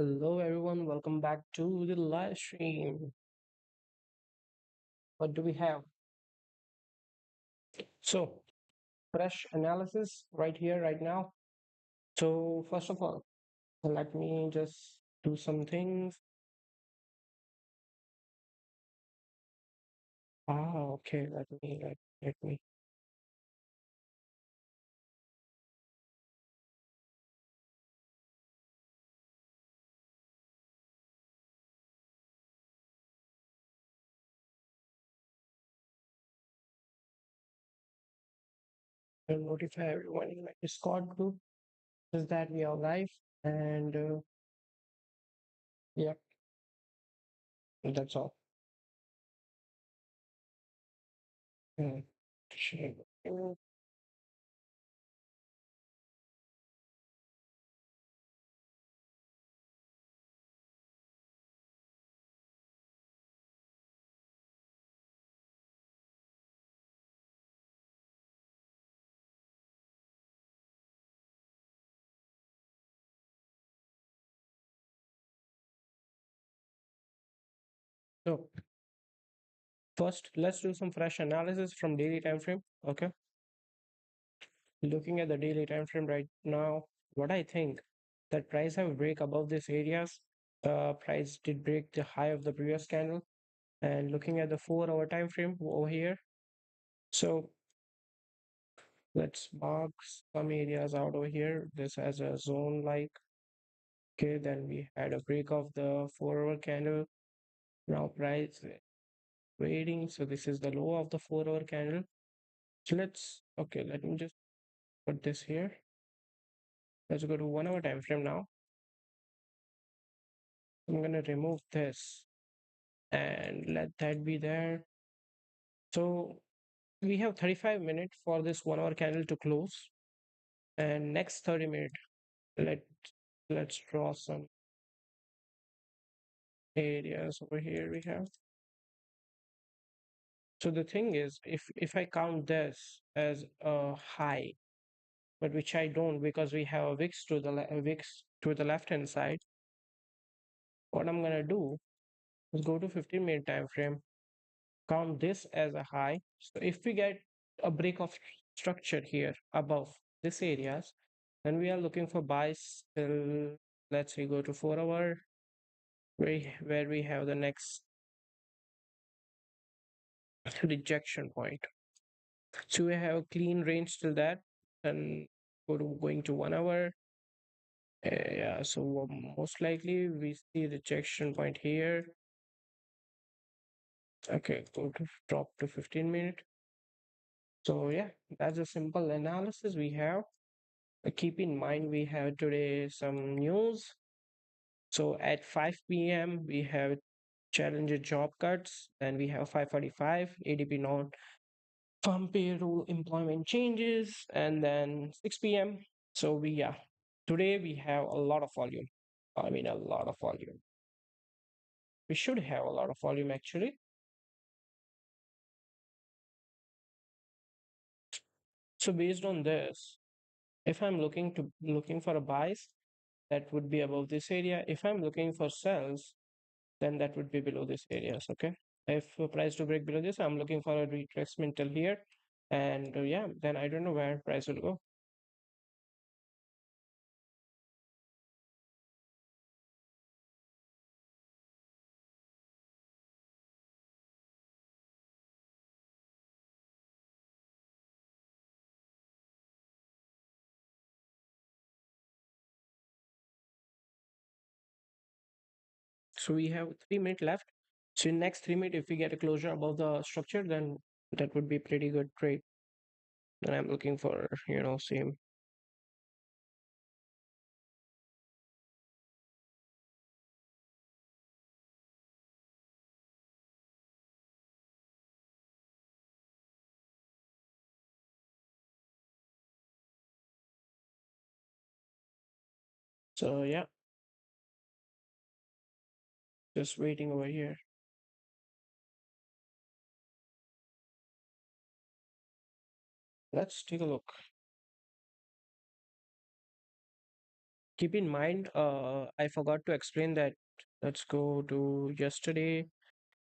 Hello everyone, welcome back to the live stream. What do we have? So, fresh analysis right here, right now. So, first of all, let me just do some things. Okay, let me notify everyone in my Discord group is that we are live, and yeah, that's all. Mm. So, first, let's do some fresh analysis from daily time frame. Okay, looking at the daily time frame right now, what I think that price have break above these areas. Price did break the high of the previous candle, and looking at the 4 hour time frame over here. So let's mark some areas out over here. This has a zone like. Okay, then we had a break of the 4 hour candle. Now price trading. So this is the low of the 4 hour candle. So let me just put this here. Let's go to 1 hour time frame now. I'm gonna remove this and let that be there. So we have 35 minutes for this 1 hour candle to close, and next 30 minutes let let's draw some areas over here we have. So the thing is, if I count this as a high, but which I don't because we have a wix to the wix to the left hand side, what I'm gonna do is go to 15-minute time frame, count this as a high. So if we get a break of structure here above this areas, then we are looking for buys till, let's say, go to 4 hour where we have the next rejection point. So we have a clean range till that, and going to 1 hour. Yeah, so most likely we see rejection point here. Okay, go to drop to 15 minute. So yeah, that's a simple analysis we have. Keep in mind we have today some news. So at 5 p.m. we have challenger job cuts, then we have 5:45 ADP non-farm payroll employment changes, and then 6 p.m. So today we have a lot of volume. I mean a lot of volume. We should have a lot of volume actually. So based on this, if I'm looking for a buys, that would be above this area. If I'm looking for sells, then that would be below this areas. Okay, if price to break below this, I'm looking for a retracement till here, and yeah, then I don't know where price will go. So we have 3 minutes left. So in next 3 minutes, if we get a closure above the structure, then that would be pretty good trade. Then I'm looking for same. So yeah, just waiting over here. Let's take a look. Keep in mind, I forgot to explain that. Let's go to yesterday.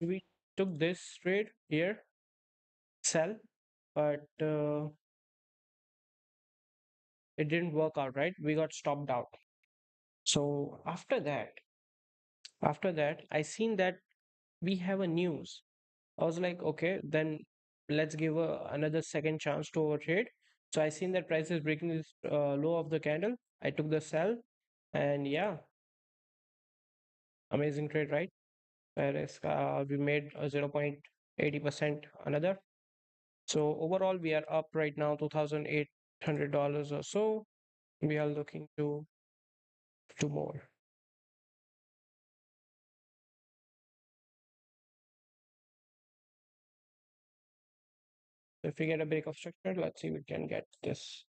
We took this trade here, sell, but it didn't work out, right? We got stopped out. So after that, I seen that we have a news. I was like, okay, then let's give another second chance to our trade. So I seen that price is breaking this low of the candle. I took the sell, and yeah, amazing trade, right? Whereas we made 0.80% another. So overall, we are up right now $2,800 or so. We are looking to more. If we get a break of structure, let's see we can get this.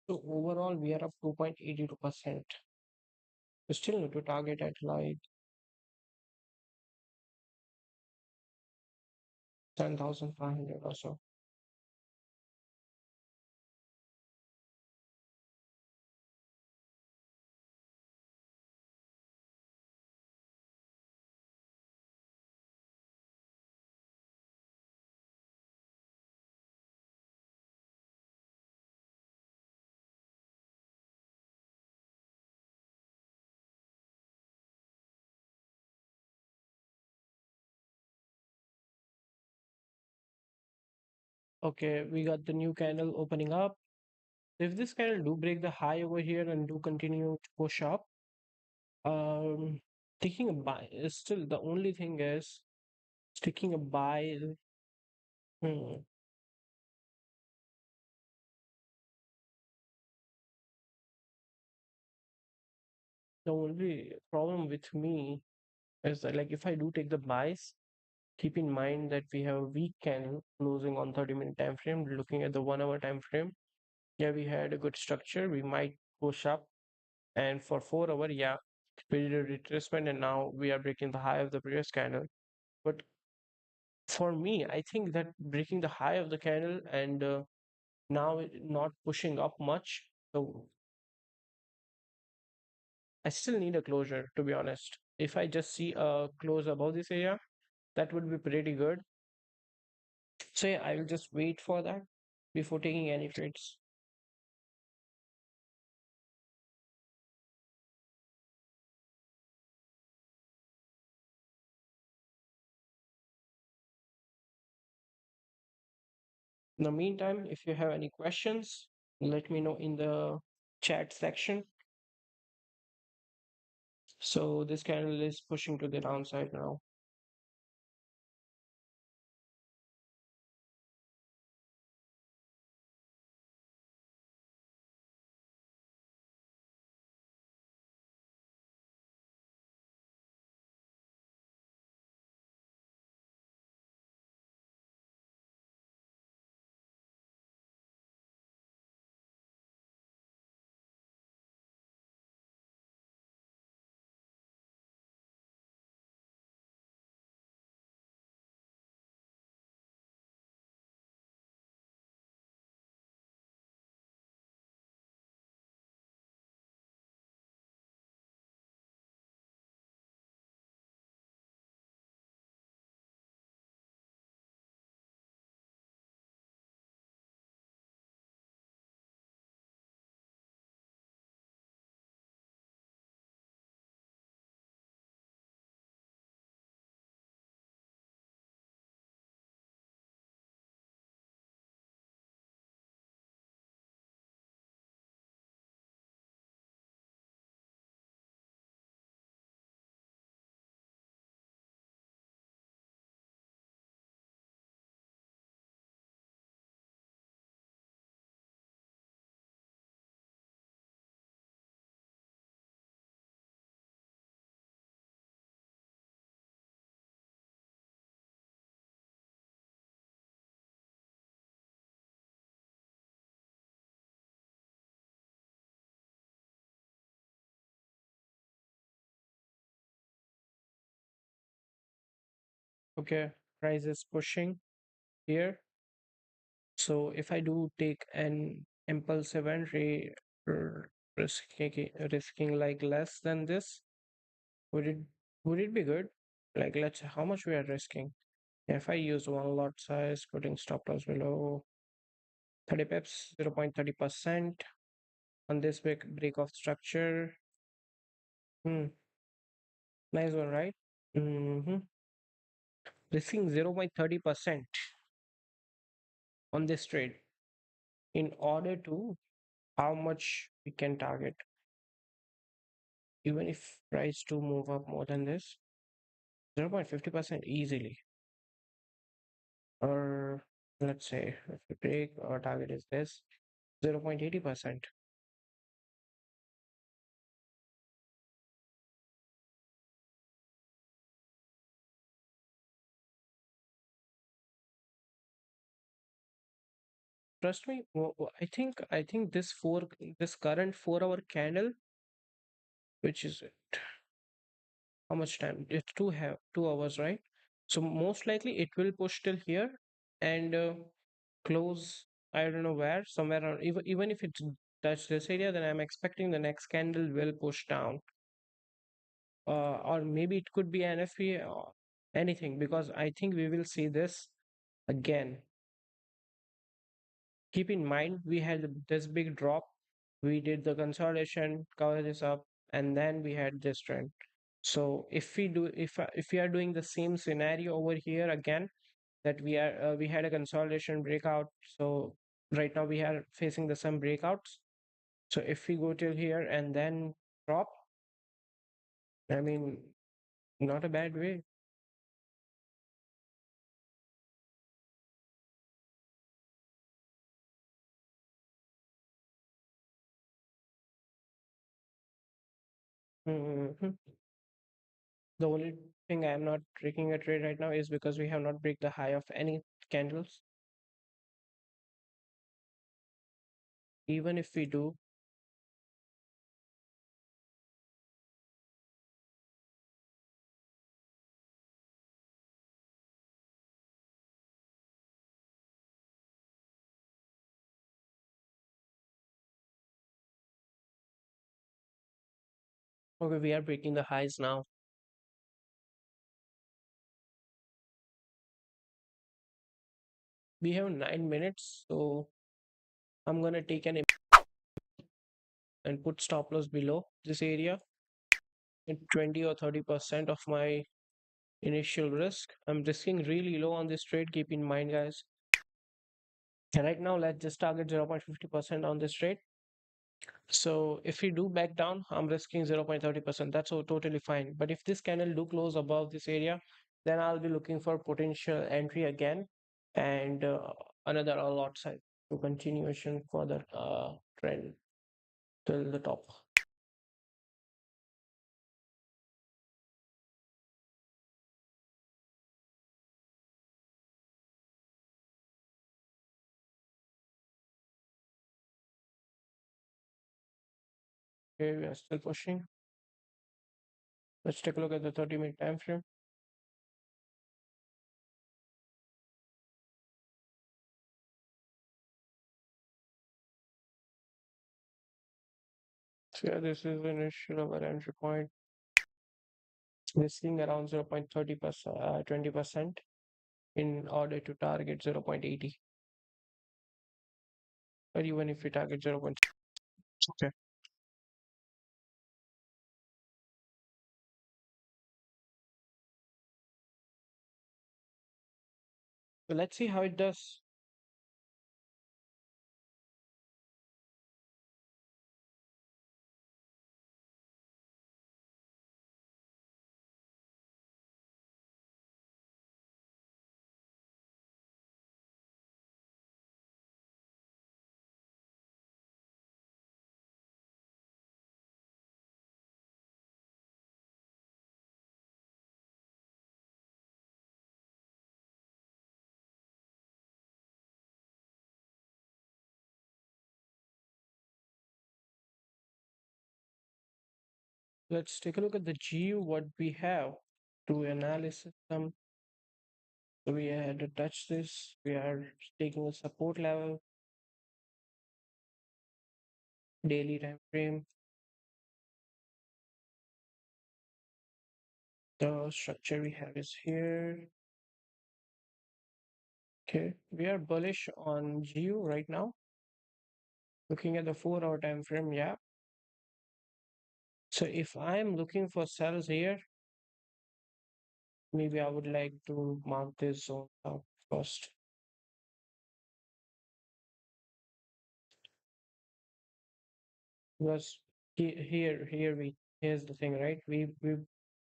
So overall, we are up 2.82%. We still need to target at like 10,500 or so. Okay, we got the new candle opening up. If this candle do break the high over here and do continue to push up, um, taking a buy is still the only thing is taking a buy. Hmm, the only problem with me is that like if I do take the buys, keep in mind that we have a weak candle closing on 30-minute time frame. Looking at the 1 hour time frame, yeah, we had a good structure. We might push up, and for 4 hour, yeah, we did a retracement, and now we are breaking the high of the previous candle. But for me, I think that breaking the high of the candle and now not pushing up much. So I still need a closure, to be honest. If I just see a close above this area, that would be pretty good. So yeah, I will just wait for that before taking any trades. In the meantime, if you have any questions, let me know in the chat section. So this candle is pushing to the downside now. Okay, price is pushing here. So if I do take an impulsive entry, risking like less than this, would it would it be good? Like let's how much we are risking. If I use one lot size, putting stop loss below 30 pips, 0.30% on this break of structure. Hmm, nice one, right? Mm-hmm. Risking 0.30% on this trade in order to how much we can target, even if price to move up more than this 0.50% easily. Or let's say if we break our target is this 0.80%. Trust me, I think this current 4 hour candle, which is how much time? It's 2 hours, right? So most likely it will push till here and close. I don't know where, somewhere around. Even if it's touch this area, then I'm expecting the next candle will push down, or maybe it could be NFP or anything because I think we will see this again. Keep in mind we had this big drop. We did the consolidation, cover this up, and then we had this trend. So if we are doing the same scenario over here again, that we had a consolidation breakout. So right now we are facing the some breakouts. So if we go till here and then drop, I mean, not a bad way. Mhm. The only thing I am not taking a trade right now is because we have not break the high of any candles. Even if we do, okay, we are breaking the highs now. We have 9 minutes, so I'm gonna take an and put stop loss below this area in 20 or 30% of my initial risk. I'm risking really low on this trade. Keep in mind, guys. And right now, let's just target 0.50% on this trade. So if we do back down, I'm risking 0.30%. That's all totally fine. But if this candle do close above this area, then I'll be looking for potential entry again and another lot size to continuation for the trend till the top. Okay, we are still pushing. Let's take a look at the 30-minute time frame. So yeah, this is the initial of our entry point. We're seeing around 0.30%, 20% in order to target 0.80. Or even if we target 0. Okay. So let's see how it does. Let's take a look at the GU, what we have to analysis them. So we had to touch this. We are taking a support level, daily time frame. The structure we have is here. Okay, we are bullish on GU right now. Looking at the 4 hour time frame, yeah. So if I'm looking for sells here, maybe I would like to mark this zone out first. Because here's the thing, right? We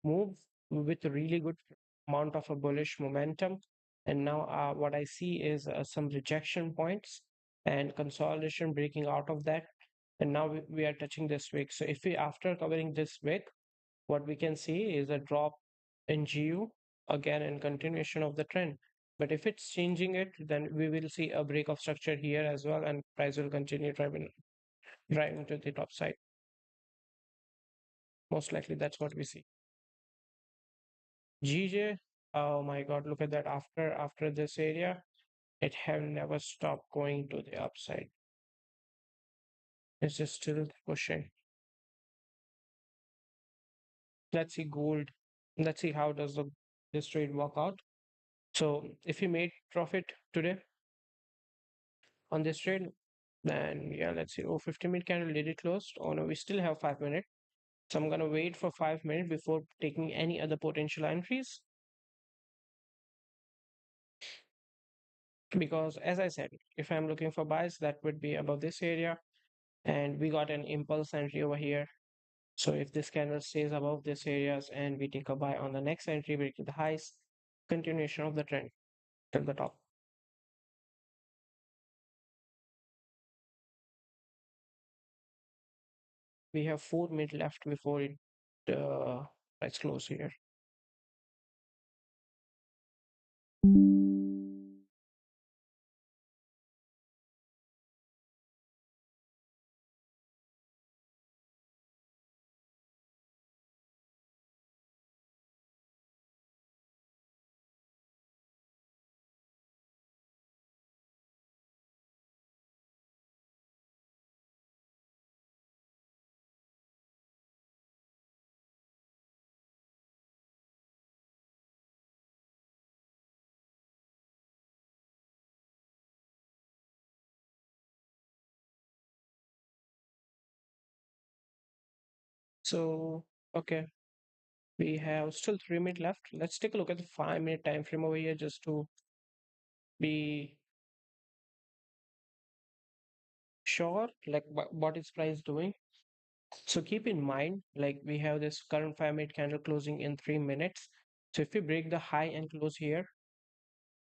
move with a really good amount of a bullish momentum, and now what I see is some rejection points and consolidation breaking out of that, and now we are touching this wick. So if we after covering this wick, what we can see is a drop in GU again in continuation of the trend. But if it's changing it, then we will see a break of structure here as well, and price will continue driving to the top side. Most likely that's what we see. GJ, oh my God, look at that. After this area, it have never stopped going to the upside. It's just still pushing. Let's see gold. Let's see how does this trade work out. So if you made profit today on this trade, then yeah, let's see. Oh, 50-minute candle, did it close? Oh no, we still have 5 minutes. So I'm gonna wait for 5 minutes before taking any other potential entries. Because as I said, if I'm looking for buys, that would be above this area. And we got an impulse entry over here. So if this candle stays above this areas and we take a buy on the next entry, breaking the highs, continuation of the trend till the top. We have 4 minutes left before it let's close here. So okay, we have still 3 minutes left. Let's take a look at the 5 minute time frame over here just to be sure like what is price doing. So keep in mind, like we have this current 5 minute candle closing in 3 minutes. So if we break the high and close here,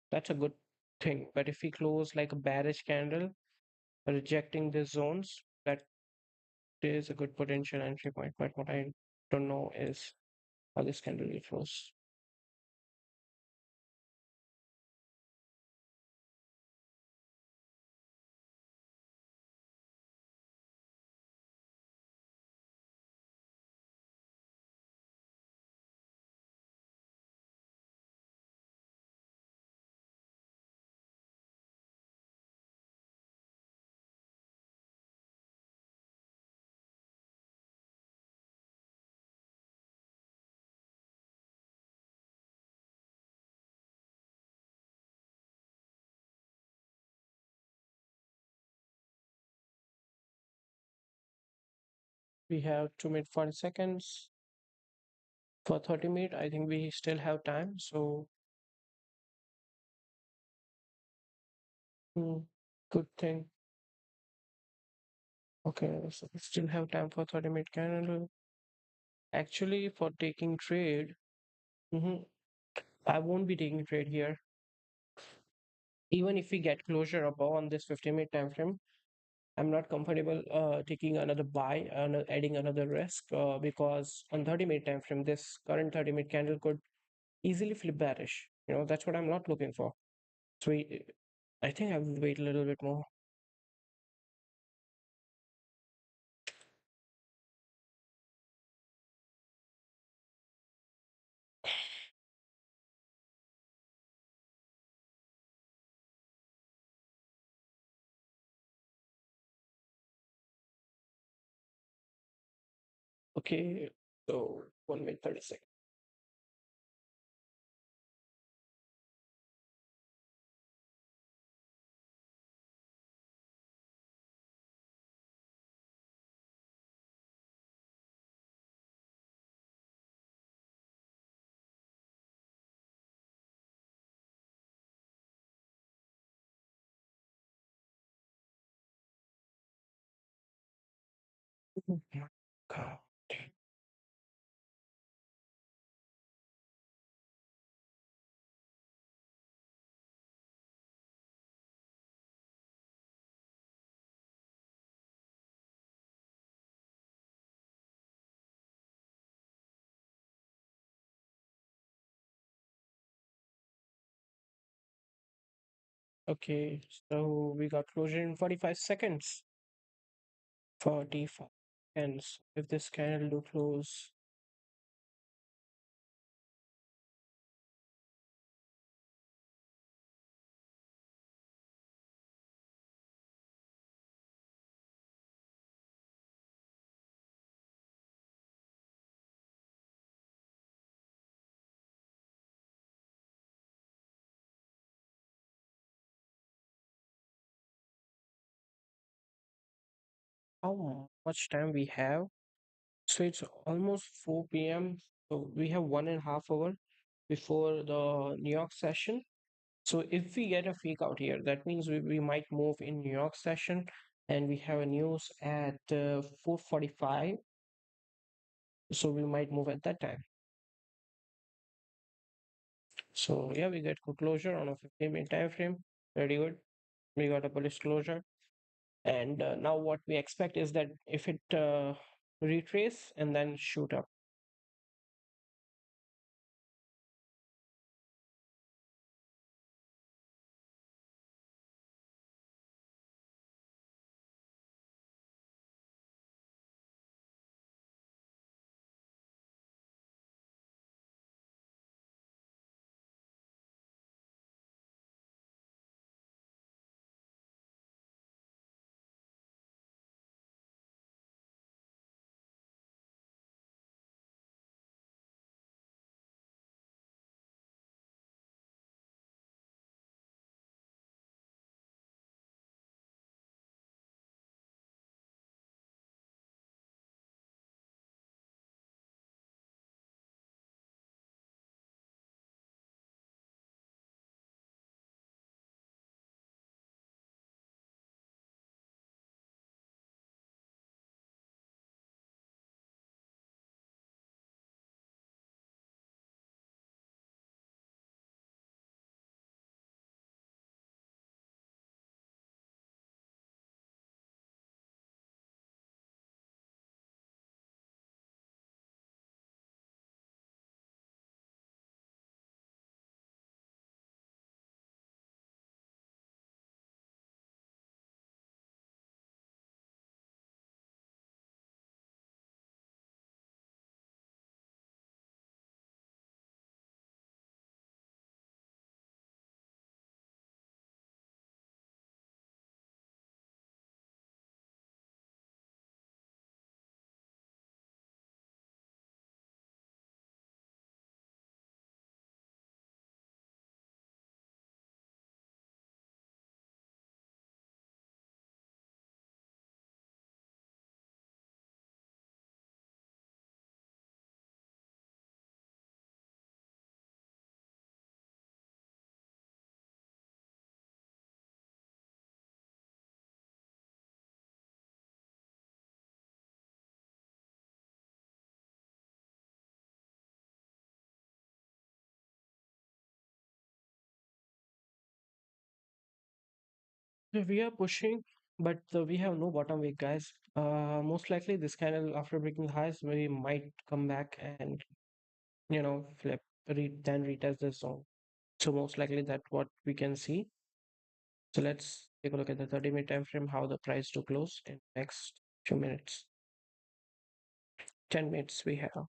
that's a good thing. But if we close like a bearish candle, rejecting the zones, that is a good potential entry point. But what I don't know is how this candle will close. We have 2 minutes 40 seconds for 30 minutes. I think we still have time. So hmm, good thing. Okay, so we still have time for 30 minute candle. Actually, for taking trade, mhm, I won't be taking trade here. Even if we get closure above on this 50-minute time frame, I'm not comfortable taking another buy, adding another risk because on 30-minute time frame, this current 30-minute candle could easily flip bearish. That's what I'm not looking for. So I think I will wait a little bit more. Okay, so 1 minute 30 seconds. Oh my God. Okay, so we got closure in 45 seconds. 45 seconds. If this candle do close. How much time we have? So it's almost 4 p.m. So we have 1.5 hour before the New York session. So if we get a fake out here, that means we might move in New York session, and we have a news at 4:45. So we might move at that time. So yeah, we get good closure on a 15-minute time frame. Very good. We got a bullish closure. And now what we expect is that if it retrace and then shoot up. So we are pushing, but we have no bottom weight, guys. Most likely this candle after breaking the highs, we might come back and flip, then retest this zone. So most likely that what we can see. So let's take a look at the 30-minute time frame, how the price to close in next few minutes. 10 minutes we have.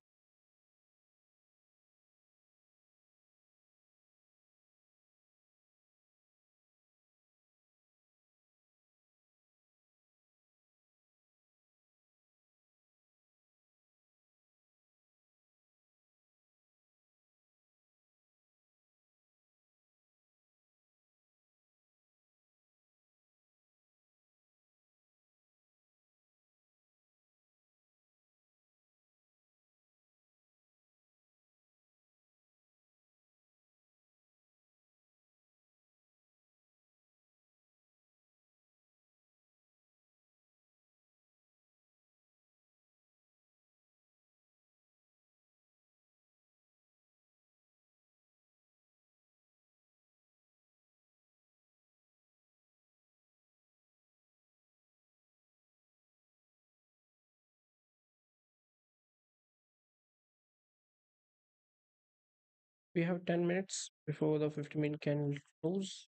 we have 10 minutes before the 50-minute candle close.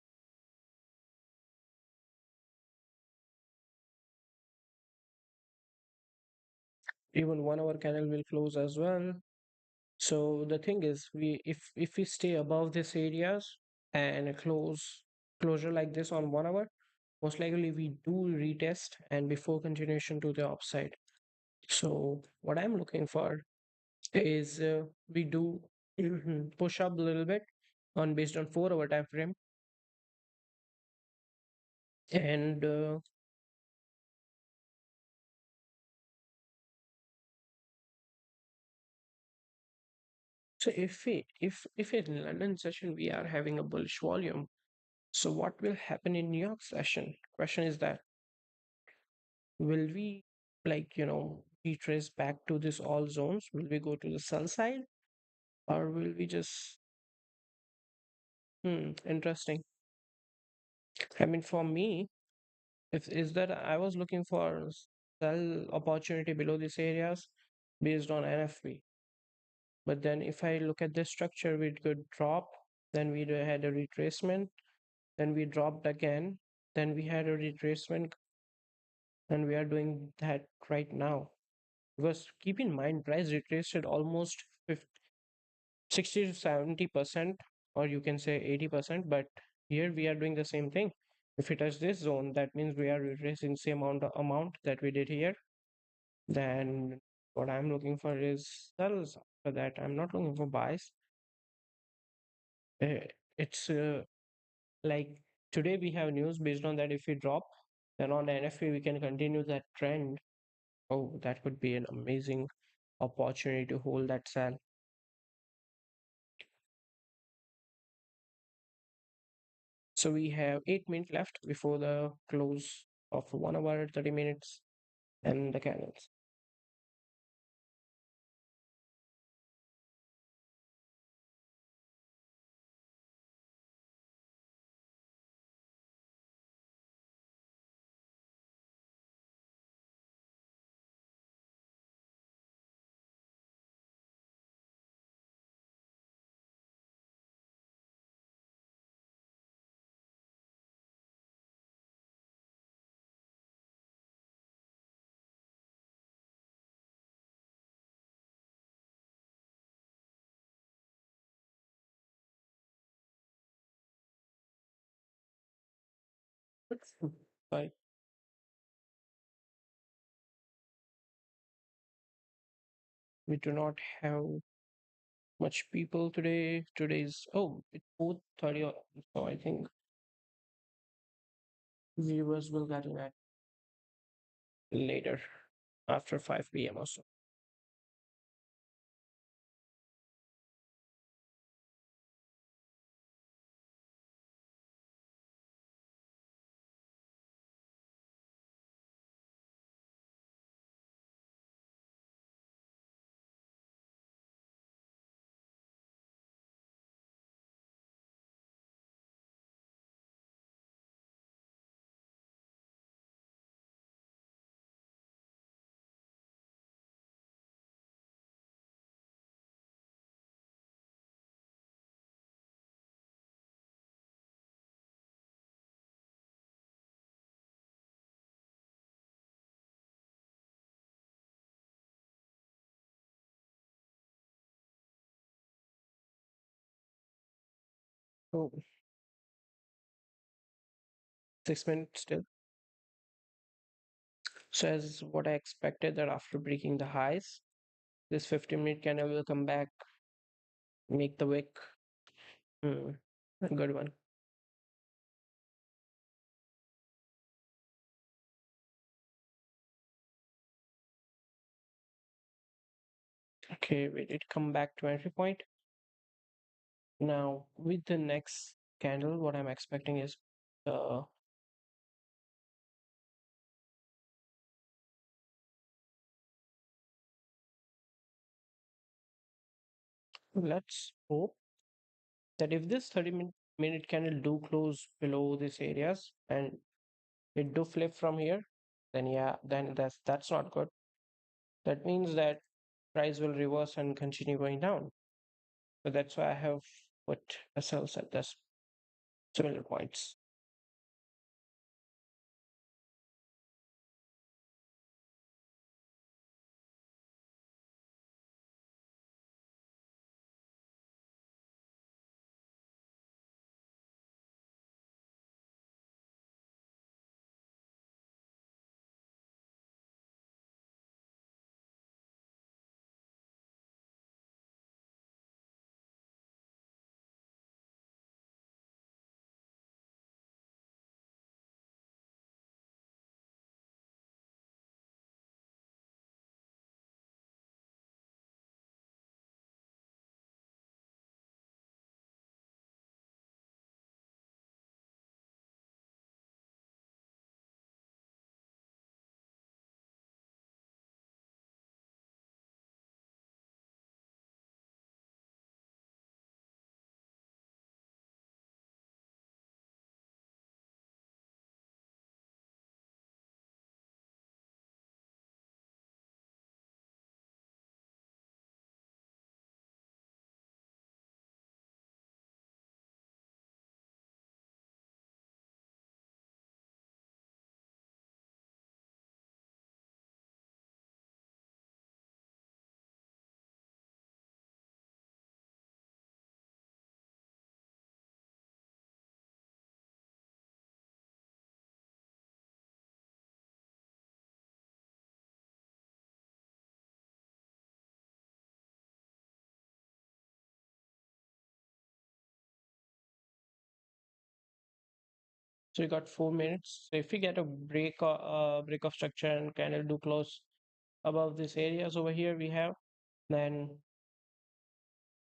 Even 1 hour candle will close as well. So the thing is, if we stay above these areas and a closure like this on 1 hour, most likely we do retest and before continuation to the upside. So what I'm looking for is we do push up a little bit on based on 4 hour time frame, and so if in London session we are having a bullish volume, so what will happen in New York session? Question is that will we, like, retrace back to this all zones? Will we go to the sell side, or will we just interesting. I mean, for me, if is that I was looking for sell opportunity below these areas based on NFP. But then if I look at this structure, we could drop, then we had a retracement, then we dropped again, then we had a retracement, and we are doing that right now. Because keep in mind, price retraced almost 50, 60 to 70%, or you can say 80%, but here we are doing the same thing. If it touch this zone, that means we are retracing same amount that we did here. Then what I'm looking for is sells for that. I'm not looking for buys. Uh, it's like today we have news based on that if we drop, then on NFP we can continue that trend. Oh, that could be an amazing opportunity to hold that sell. So we have 8 minutes left before the close of 1 hour, 30 minutes, and the candles. But we do not have much people today. Today's it's 4:30, so I think viewers will get in at later after 5 p.m. or so. So 6 minutes still. So as what I expected that after breaking the highs, this 50-minute candle will come back, make the wick. Hmm, a good one. Okay, we did come back to entry point. Now with the next candle, what I'm expecting is uh let's hope that if this 30-minute candle do close below these areas and it do flip from here, then yeah, then that's not good. That means that price will reverse and continue going down. So that's why I have put a cells at this similar points. So you got 4 minutes. So if we get a break of structure and candle do close above these areas over here we have, then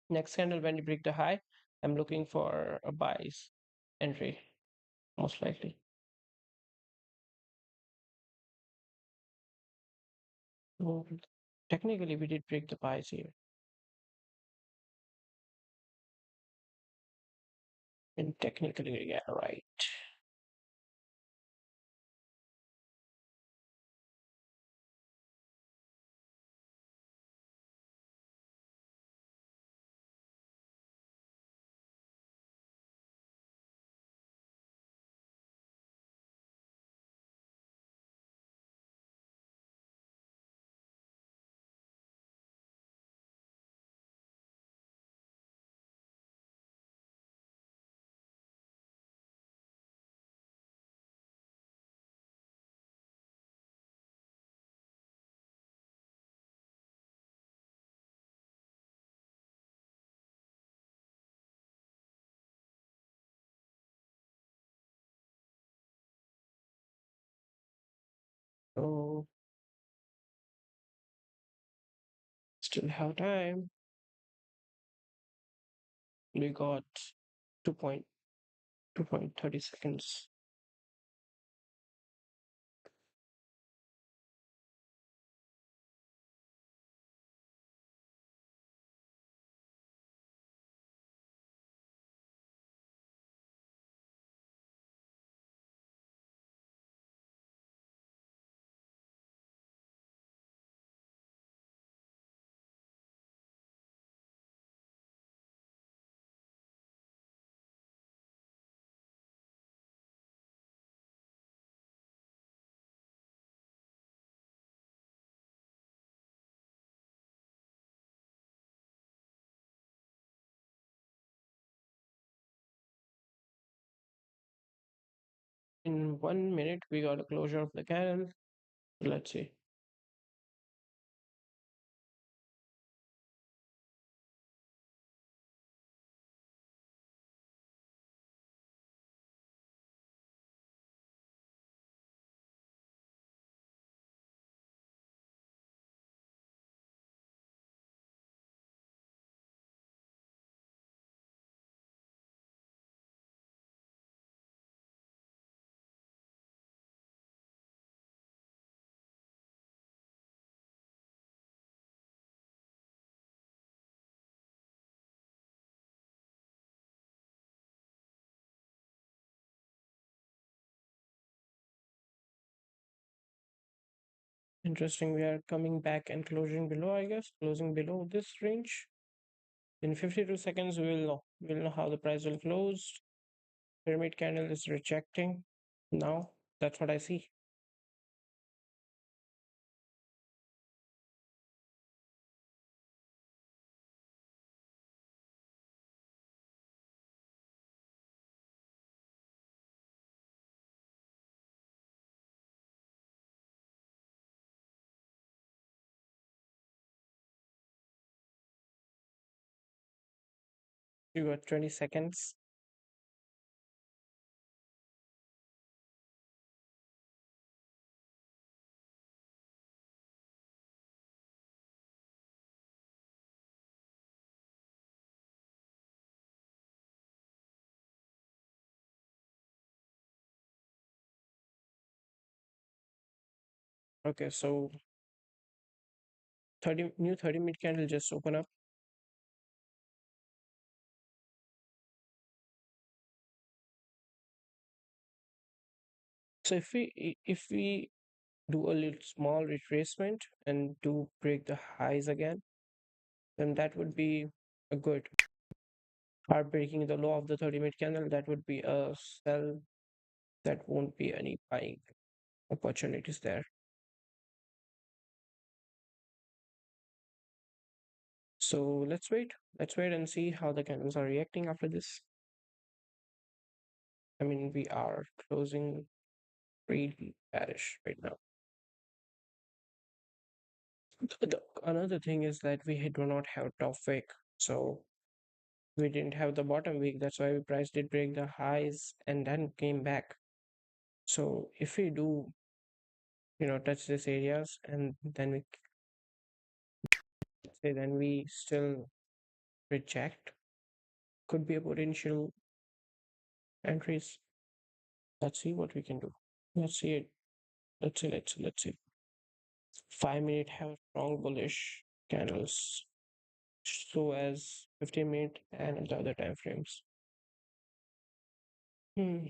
next candle when you break the high, I'm looking for a buys entry most likely. So technically we did break the buys here, and technically yeah right. So still have time. We got 2.30 seconds. In 1 minute we got a closure of the candle. Let's see. Interesting. We are coming back and closing below, I guess. Closing below this range. In 52 seconds, we'll know how the price will close. Pyramid candle is rejecting. Now that's what I see. You got 20 seconds. Okay, so 30 minute candle just open up. So if we do a little small retracement and do break the highs again, then that would be a good. Are breaking the low of the 30-minute candle, that would be a sell. That won't be any buying opportunities there. So let's wait. Let's wait and see how the candles are reacting after this. I mean, we are closing really bearish right now. Another thing is that we do not have top wick, so we didn't have the bottom wick. That's why price did break the highs and then came back. So if we do, touch these areas and then we say then we still reject, could be a potential entries. Let's see what we can do. Let's see it. Let's see. 5 minute have strong bullish candles, so as 15 minute and the other time frames. Hmm.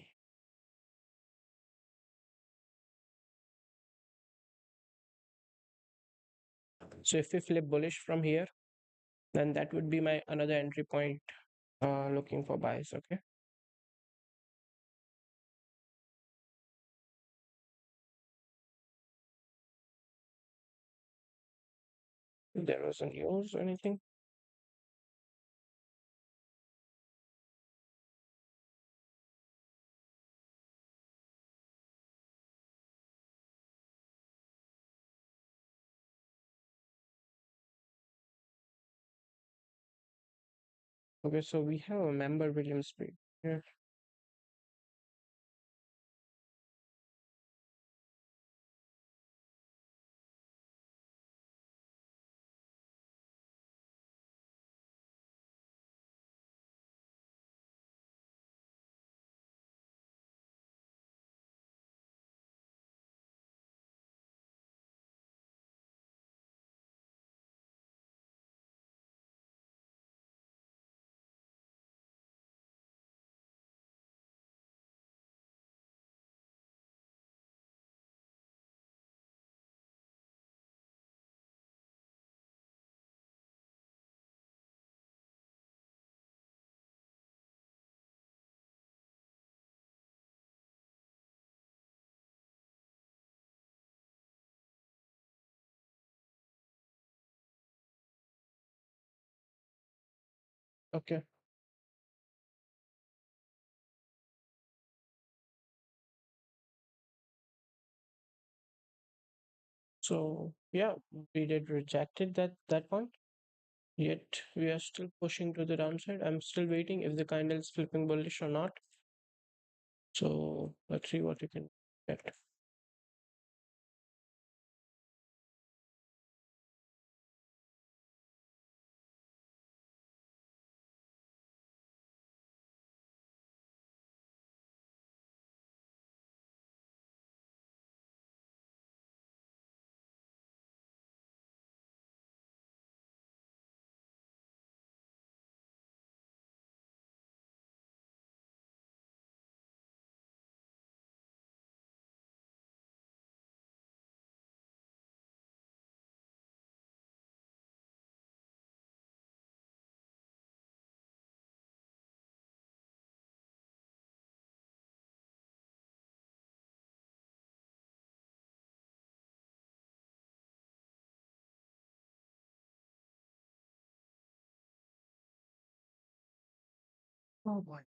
So if we flip bullish from here, then that would be my another entry point. Looking for buys. Okay. There was a news or anything. Okay, so we have a member Williams Street. Yeah. Okay. So yeah, we did rejected that one. Yet we are still pushing to the downside. I'm still waiting if the candle is flipping bullish or not. So let's see what we can get. Oh boy.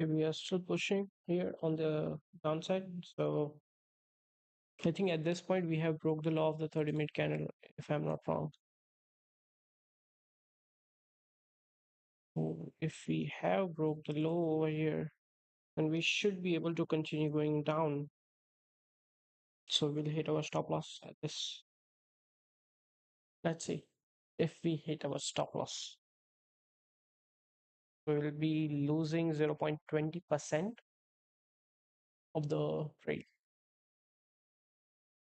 We are still pushing here on the downside. So I think at this point we have broke the law of the 30-minute candle, if I'm not wrong. So if we have broke the low over here, then we should be able to continue going down. So we'll hit our stop loss at this. Let's see if we hit our stop loss. We will be losing 0.20% of the trade.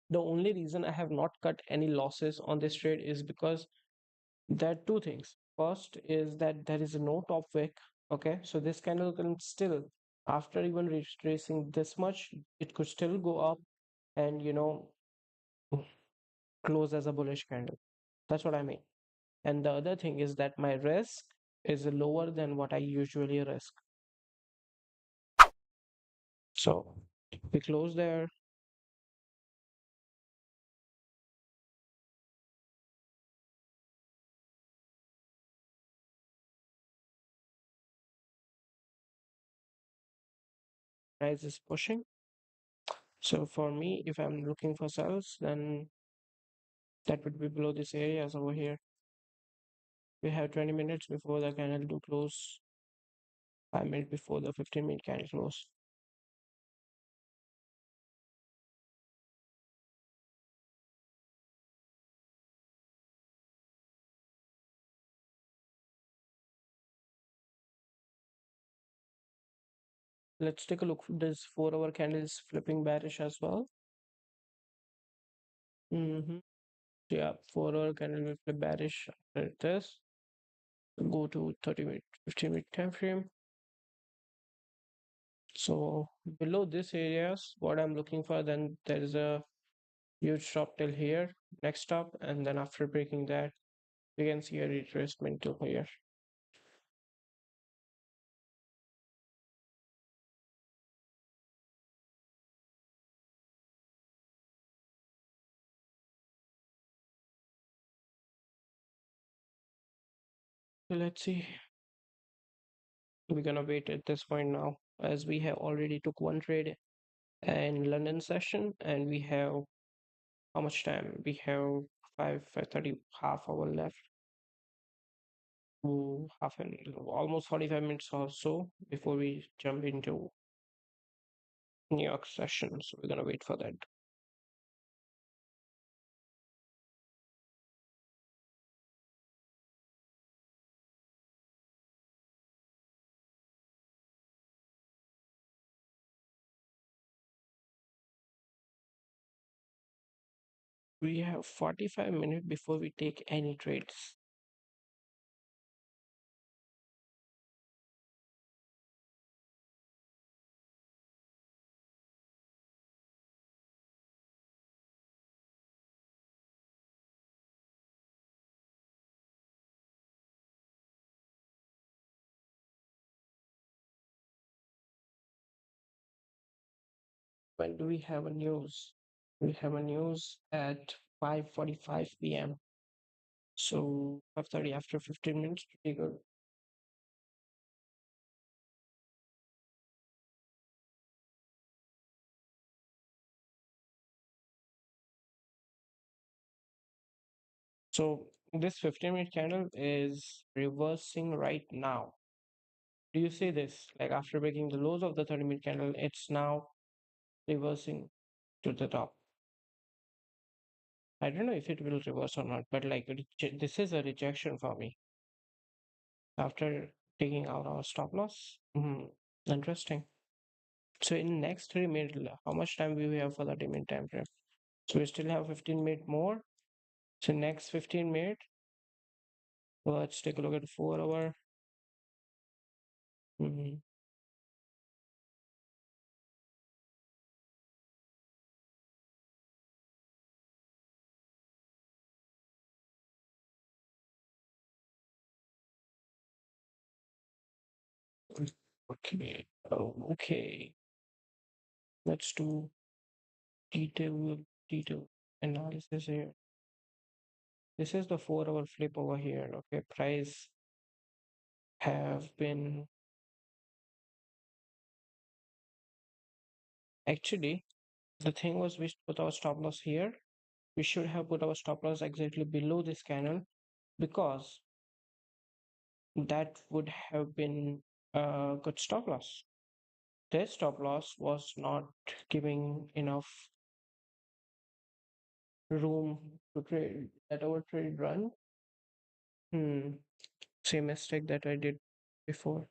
The only reason I have not cut any losses on this trade is because there are two things. First is that there is no top wick. Okay, so this candle can still, after even retracing this much, it could still go up and close as a bullish candle. That's what I mean. And the other thing is that my risk is lower than what I usually risk. So we close there. Price is pushing. So for me, if I'm looking for sells, then that would be below this areas over here. We have 20 minutes before the candle to close, 5 minutes before the 15-minute candle close. let's take a look. This 4 hour candle is flipping bearish as well. Mm-hmm. Yeah, 4 hour candle will flip bearish after this. Go to 30 minute, 15 minute time frame. So below this areas, what I'm looking for, then there is a huge stop till here, next stop, and then after breaking that, we can see a retracement to here. So let's see. We're gonna wait at this point now, as we have already took one trade in London session, and we have how much time? We have 5:30, half hour left. Half an almost 45 minutes or so before we jump into New York session. So we're gonna wait for that. We have 45 minutes before we take any trades. When do we have a news? We have a news at 5:45 p.m. So 5:30, after 15 minutes, pretty good. So this 15-minute candle is reversing right now. Do you see this? Like after breaking the lows of the 30-minute candle, it's now reversing to the top. I don't know if it will reverse or not, but like this is a rejection for me after taking out our stop loss. Interesting. So in next 3 minutes, how much time we have for the 30-minute time frame? So we still have 15 minutes more. So next 15 minutes, let's take a look at 4 hour. Mhm. Okay. Oh, okay. Let's do detail analysis here. This is the 4 hour flip over here. Okay, price have been actually, the thing was we put our stop loss here. We should have put our stop loss exactly below this candle, because that would have been a good stop loss. This stop loss was not giving enough room to trade. Let our trade run. Hmm. Same mistake that I did before.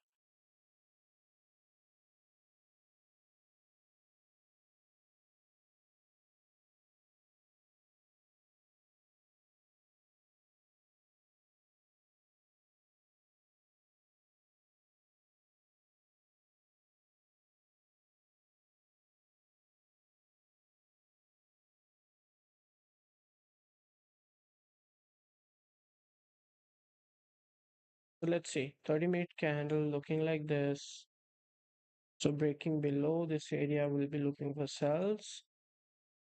So let's see. 30-minute candle looking like this. So breaking below this area, will be looking for sells.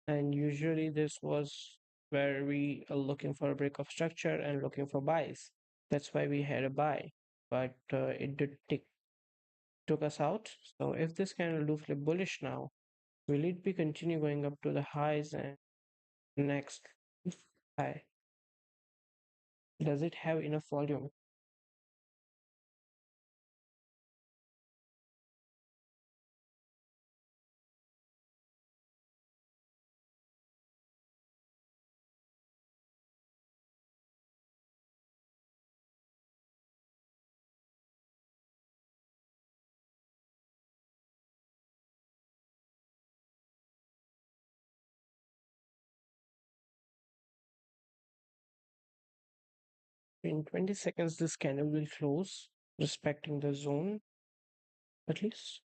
And usually this was where we are looking for a break of structure and looking for buys. That's why we had a buy, but it did took us out. So if this candle do flip bullish now, will it be continue going up to the highs and next high? Does it have enough volume? In 20 seconds, this candle will close, respecting the zone at least.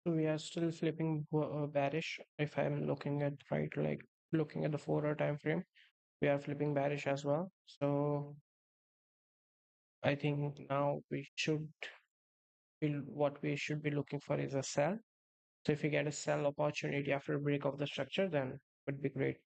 So we are still flipping bearish. If I'm looking at right, like looking at the 4 hour time frame, we are flipping bearish as well. So I think now what we should be looking for is a sell. So if we get a sell opportunity after a break of the structure, then would be great.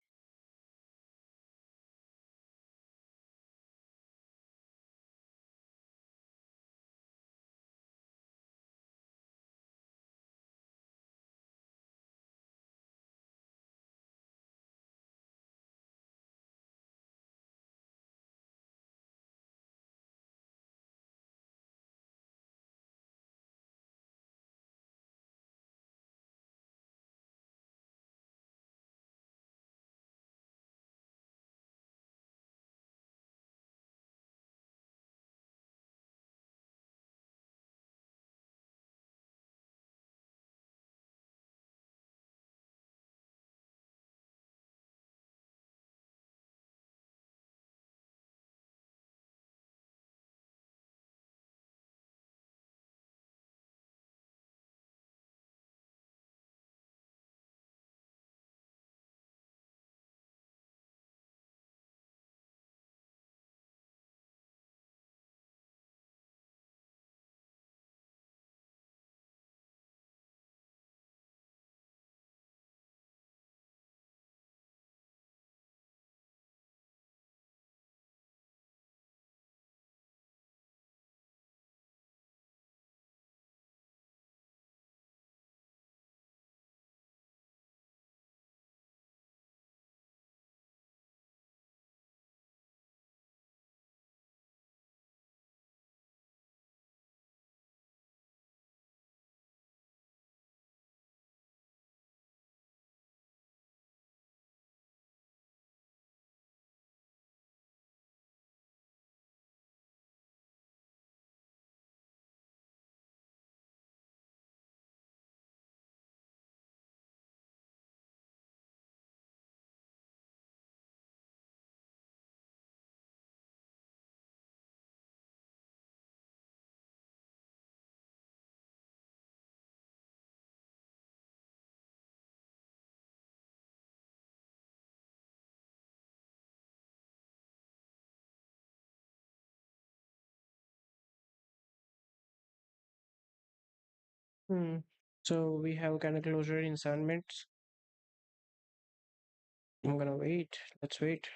Hmm. So we have kind of closure in 7 minutes. I'm gonna wait. Let's wait.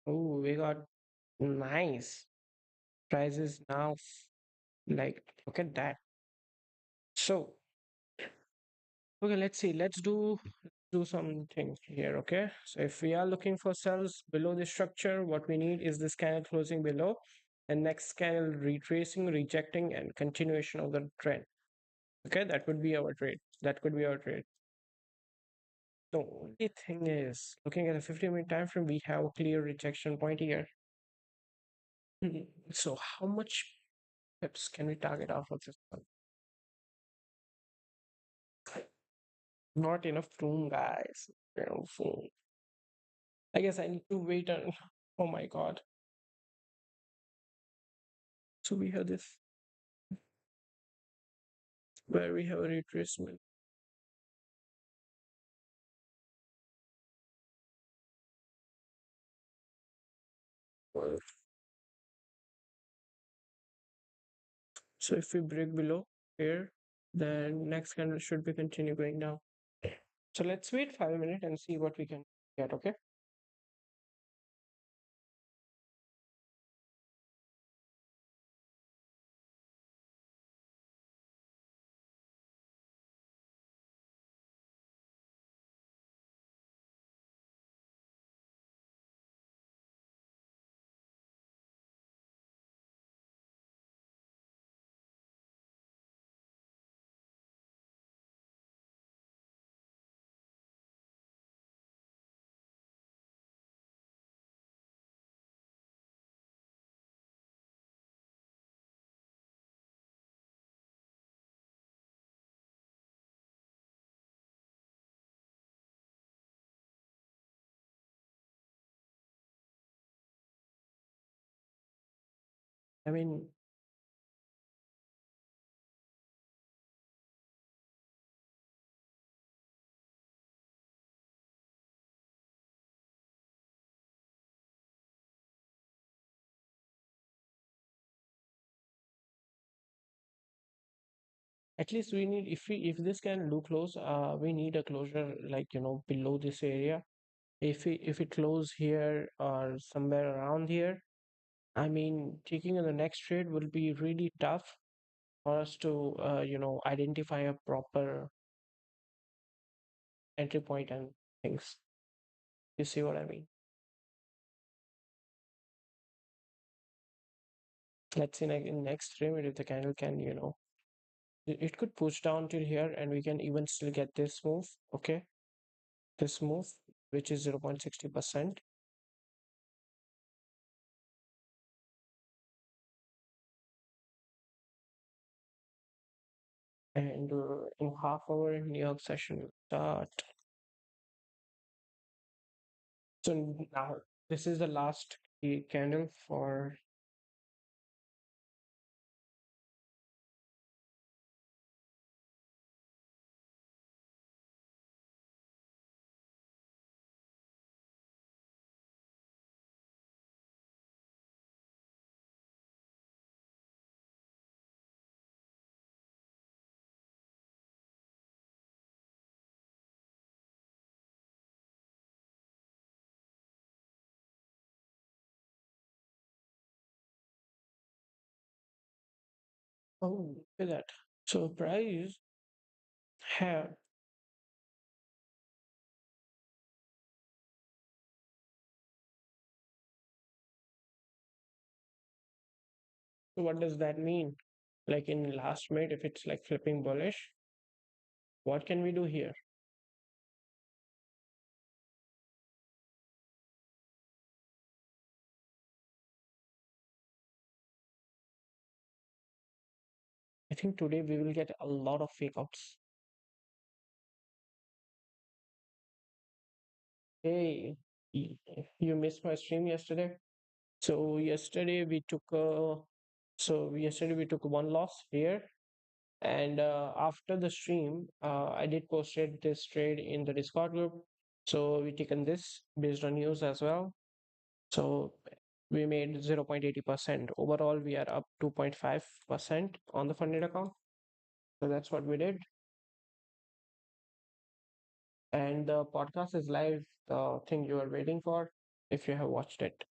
Oh, we got nice prices now. Like, look at that. So, okay, let's see. Let's do something here. Okay. So if we are looking for cells below the structure, what we need is this candle closing below, and next candle retracing, rejecting, and continuation of the trend. Okay, that would be our trade. That could be our trade. The only thing is, looking at the 50-minute time frame, we have a clear rejection point here. So how much pips can we target off of this one? Not enough room, guys. So I guess I need to wait on. Oh my god. So we have this where we have a retracement. Well, so if we break below here, then next candle should be continue going down. So let's wait 5 minutes and see what we can get. Okay. I mean, at least we need, if this can do close, we need a closure like, below this area. If it close here or somewhere around here, I mean, taking on the next trade will be really tough for us to, identify a proper entry point and things. You see what I mean? Let's see, like in next 3 minutes, if the candle can, it could push down till here, and we can even still get this move. Okay, this move, which is 0.60%. And in half hour, New York session will start. So now this is the last key candle for. Oh, look at that. So price have. So what does that mean? Like in last minute, if it's like flipping bullish, what can we do here? I think today we will get a lot of fake outs. Hey, y- you missed my stream yesterday. So yesterday we took one loss here, and after the stream, I did posted this trade in the Discord group. So we taken this based on news as well. So we made 0.80%. Overall, we are up 2.5% on the funded account. So that's what we did. And the podcast is live, the thing you are waiting for, if you have watched it.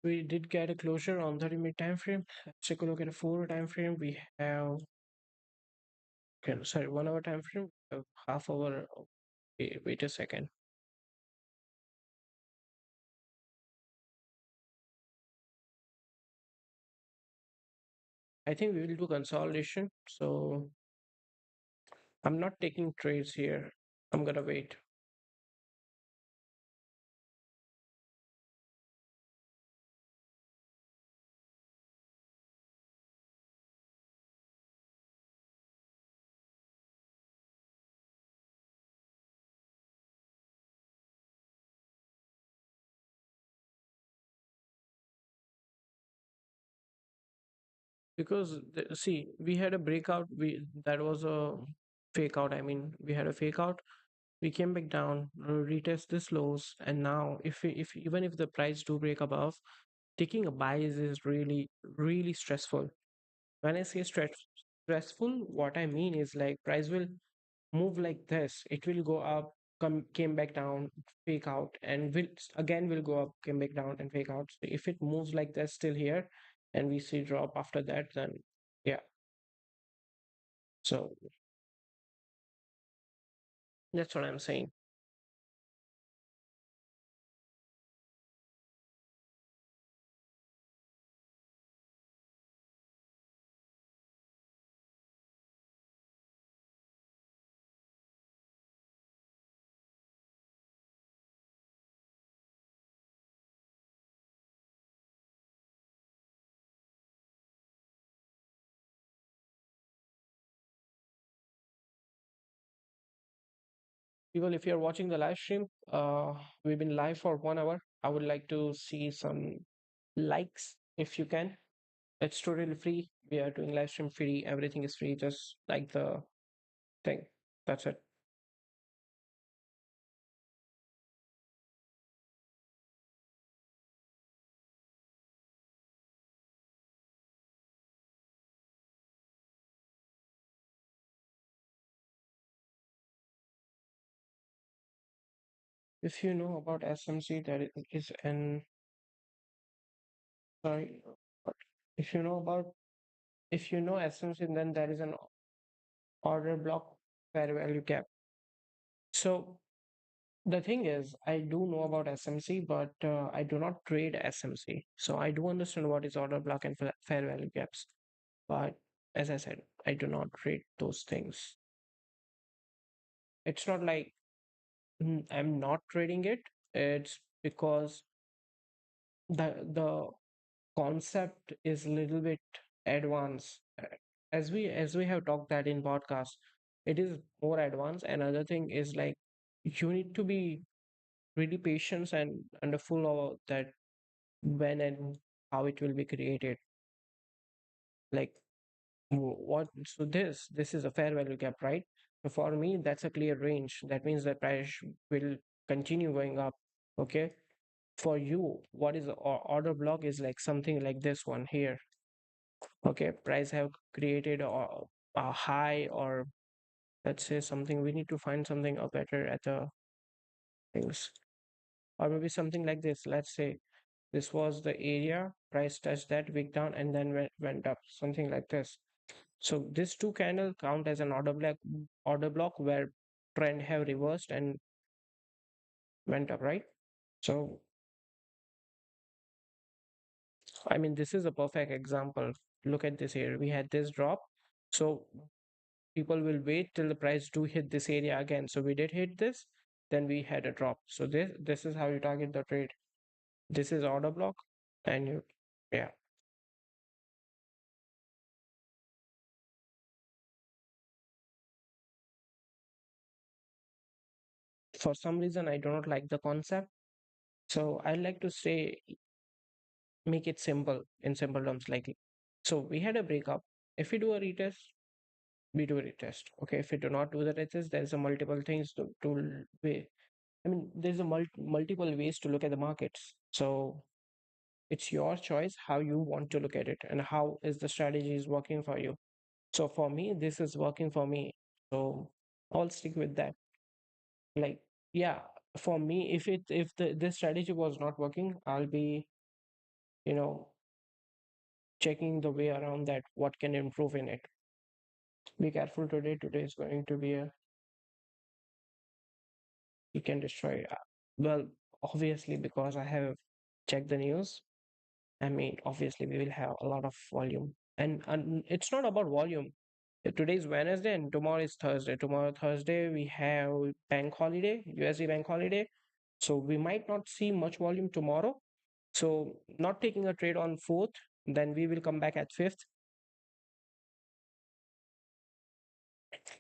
We did get a closure on 30-minute time frame. Let's take a look at a 4 time frame. We have, okay, sorry, 1 hour time frame, half hour. Okay, wait a second. I think we will do consolidation. So I'm not taking trades here. I'm gonna wait. Because see, we had a breakout. We that was a fake out. I mean, we had a fake out. We came back down, retest this lows, and now if even if the price do break above, taking a buy is really stressful. When I say stressful, what I mean is like price will move like this. It will go up, came back down, fake out, and will go up, came back down, and fake out. So if it moves like that still here, and we see drop after that, then yeah. So that's what I'm saying. People, if you're watching the live stream, we've been live for 1 hour. I would like to see some likes if you can. It's totally free. We are doing live stream free. Everything is free. Just like the thing. That's it. If you know about SMC, that is an sorry. But if you know about if you know SMC, then there is an order block fair value gap. So the thing is, I do know about SMC, but I do not trade SMC. So I do understand what is order block and fair value gaps. But as I said, I do not trade those things. It's not like I'm not trading it. It's because the concept is a little bit advanced. As we have talked that in podcast, it is more advanced. Another thing is like you need to be really patient and underful of that when and how it will be created. Like what so this is a fair value gap, right? So for me that's a clear range. That means the price will continue going up. Okay, for you what is the order block is like something like this one here. Okay, price have created a high, or let's say something, we need to find something better at the things, or maybe something like this. Let's say this was the area, price touched that, wick down, and then went up, something like this. So this two candle count as an order block where trend have reversed and went up, right? So I mean this is a perfect example. Look at this here. We had this drop. So people will wait till the price do hit this area again. So we did hit this, then we had a drop. So this is how you target the trade. This is order block, and you yeah. For some reason I do not like the concept. So I like to say make it simple in simple terms like so we had a breakup. If we do a retest, we do a retest. Okay, if we do not do the retest, there's a multiple things to way. I mean, there's a multiple ways to look at the markets. So it's your choice how you want to look at it and how is the strategy is working for you. So for me, this is working for me. So I'll stick with that. Like, yeah, for me, if this strategy was not working, I'll be, you know, checking the way around that what can improve in it. Be careful today. Today is going to be a you can destroy. Well, obviously because I have checked the news. I mean, obviously we will have a lot of volume. And it's not about volume. Today's Wednesday and tomorrow is Thursday. Tomorrow Thursday we have bank holiday, USD bank holiday. So we might not see much volume tomorrow. So not taking a trade on 4th, then we will come back at 5th.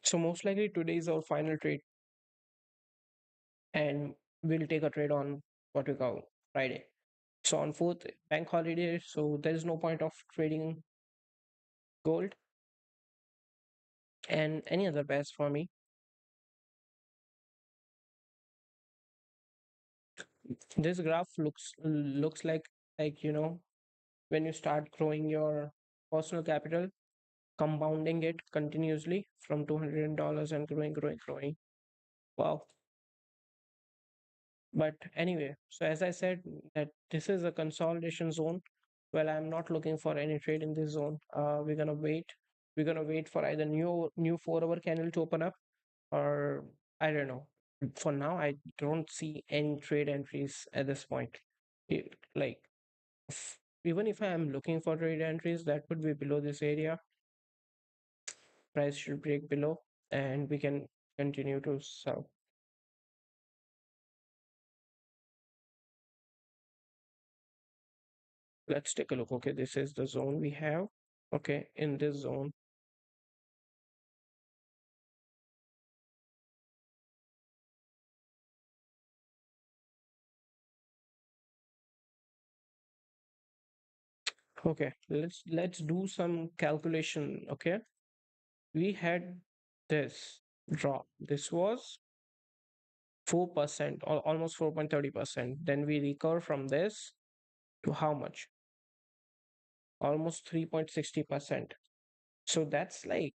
So most likely today is our final trade, and we'll take a trade on what we call Friday. So on 4th bank holiday, so there is no point of trading gold and any other pairs for me. This graph looks like when you start growing your personal capital, compounding it continuously from $200 and growing. Wow. But anyway, so as I said, that this is a consolidation zone. Well, I'm not looking for any trade in this zone. We're gonna wait. We're gonna wait for either new 4 hour candle to open up, or I don't know. For now, I don't see any trade entries at this point. Like even if I am looking for trade entries, that would be below this area. Price should break below, and we can continue to sell. Let's take a look. Okay, this is the zone we have. Okay, in this zone, okay, let's do some calculation. Okay, we had this drop. This was 4%, or almost 4.30%. Then we recover from this to how much? Almost 3.60%. So that's like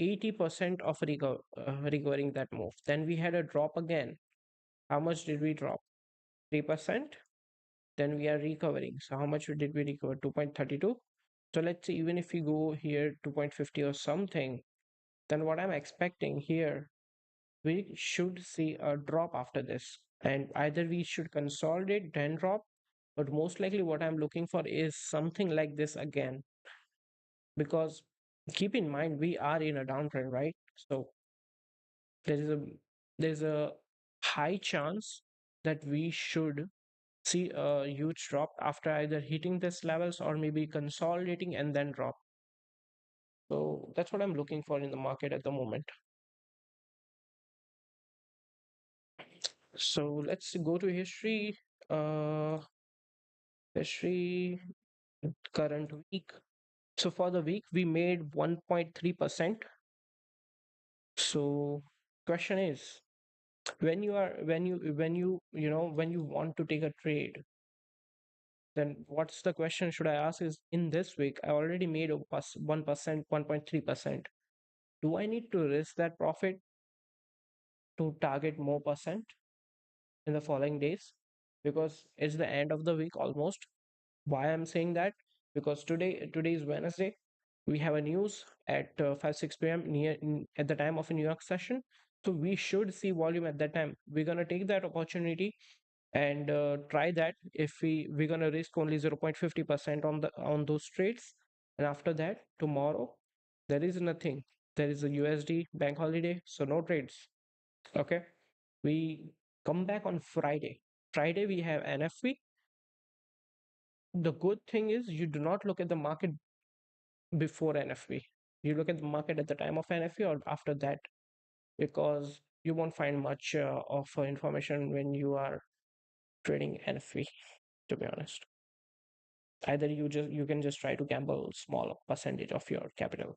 80% of recovering that move. Then we had a drop again. How much did we drop? 3%. Then we are recovering. So how much did we recover? 2.32. So let's say even if we go here 2.50 or something, then what I'm expecting here, we should see a drop after this. And either we should consolidate, then drop, but most likely what I'm looking for is something like this again. Because keep in mind, we are in a downtrend, right? So there is a there's a high chance that we should see a huge drop after either hitting this levels or maybe consolidating and then drop. So that's what I'm looking for in the market at the moment. So let's go to history. History current week. So for the week we made 1.3%. So question is, when you want to take a trade, then what's the question should I ask is, in this week I already made a 1%, 1.3%. Do I need to risk that profit to target more percent in the following days? Because it's the end of the week almost. Why I'm saying that? Because today is Wednesday. We have a news at 5 6 p.m. At the time of a New York session. So we should see volume at that time. We're gonna take that opportunity and try that. If we're gonna risk only 0.50% on those trades, and after that tomorrow there is nothing. There is a USD bank holiday, so no trades. Okay, we come back on Friday. Friday we have NFV. The good thing is you do not look at the market before NFV. You look at the market at the time of NFV or after that, because you won't find much of information when you are trading NFV, to be honest. Either you can just try to gamble small percentage of your capital.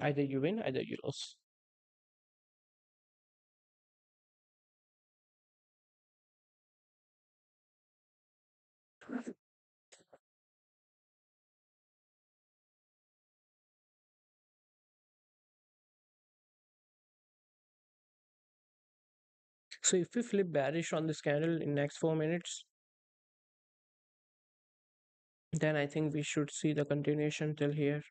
Either you win, either you lose. So if we flip bearish on this candle in next 4 minutes, then I think we should see the continuation till here.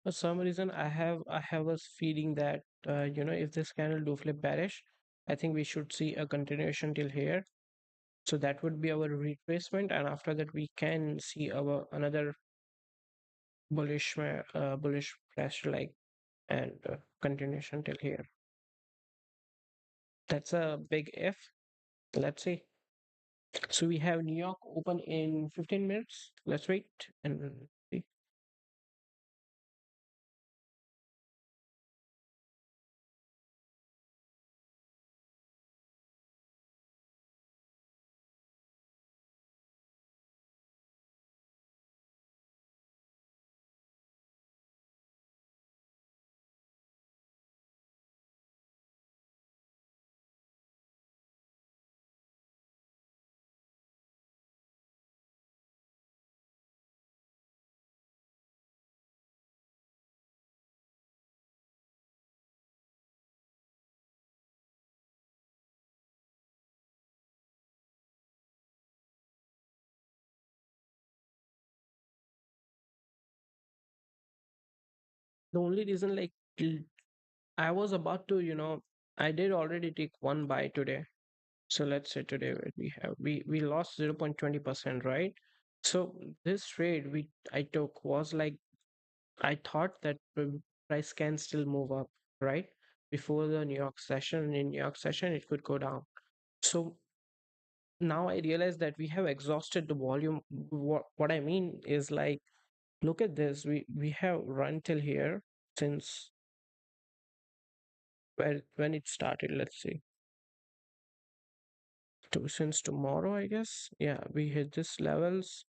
For some reason, I have a feeling that if this candle do flip bearish, I think we should see a continuation till here. So that would be our retracement, and after that we can see our another bullish pressure like and continuation till here. That's a big if. Let's see. So we have New York open in 15 minutes. Let's wait and see. The only reason, like, I was about to, I did already take one buy today. So let's say today what we lost 0.20%, right? So this trade I took was like I thought that the price can still move up, right? Before the New York session. In New York session, it could go down. So now I realize that we have exhausted the volume. What I mean is like, look at this. We have run till here since when it started. Let's see, since tomorrow, I guess. Yeah, we hit this levels.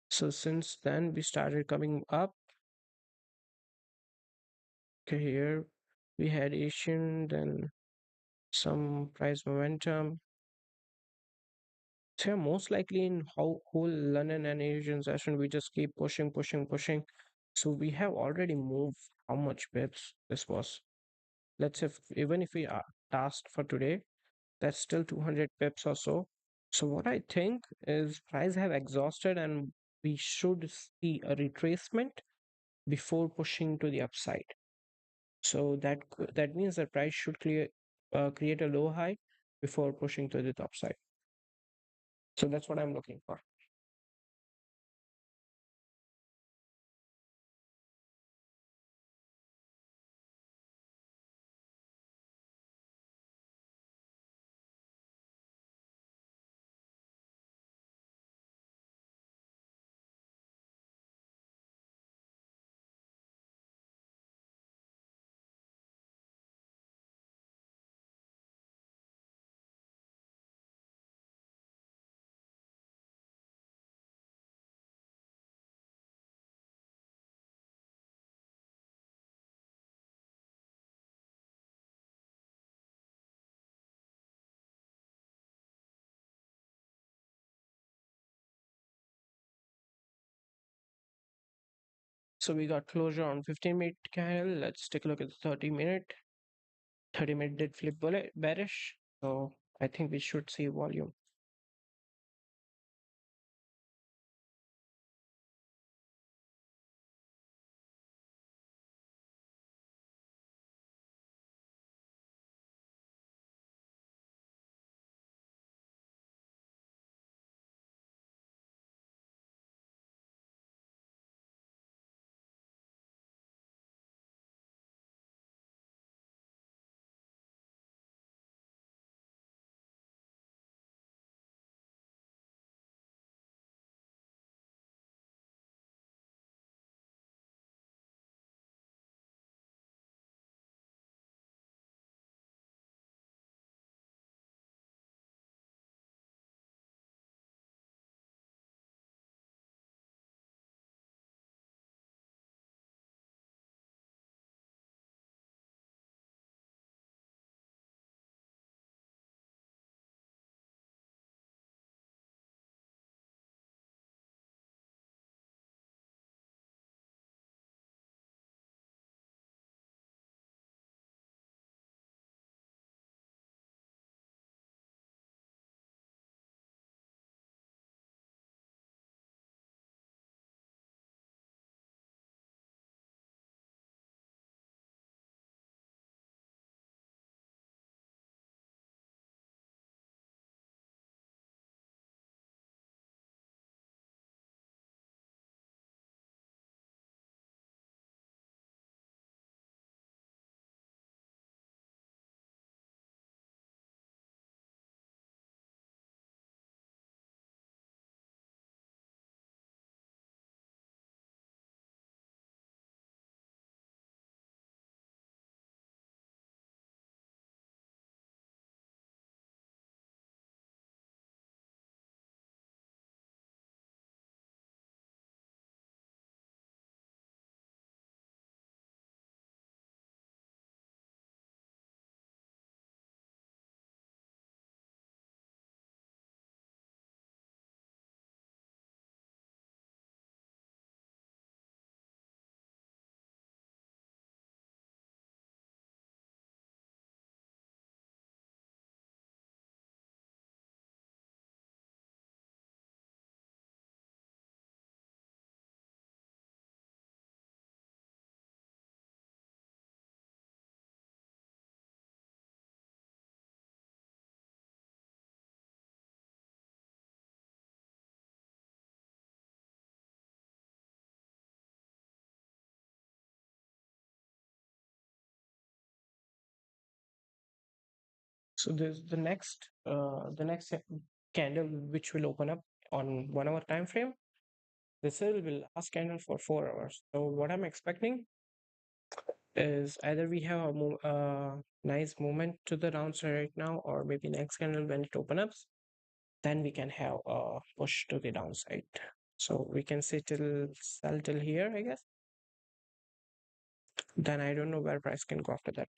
So since then we started coming up. Okay, here we had Asian, then some price momentum. So yeah, most likely in whole London and Asian session, we just keep pushing, pushing, pushing. So we have already moved how much pips this was. Let's say even if we are tasked for today, that's still 200 pips or so. So what I think is price have exhausted and we should see a retracement before pushing to the upside. So that means the price should create a low high before pushing to the top side. So that's what I'm looking for. So we got closure on 15-minute candle. Let's take a look at the 30-minute. 30-minute did flip bearish. So I think we should see volume. So there's the next candle which will open up on 1 hour time frame. This will be last candle for 4 hours. So what I'm expecting is either we have a nice movement to the downside right now, or maybe next candle when it opens up, then we can have a push to the downside. So we can say till sell till here, I guess. Then I don't know where price can go after that.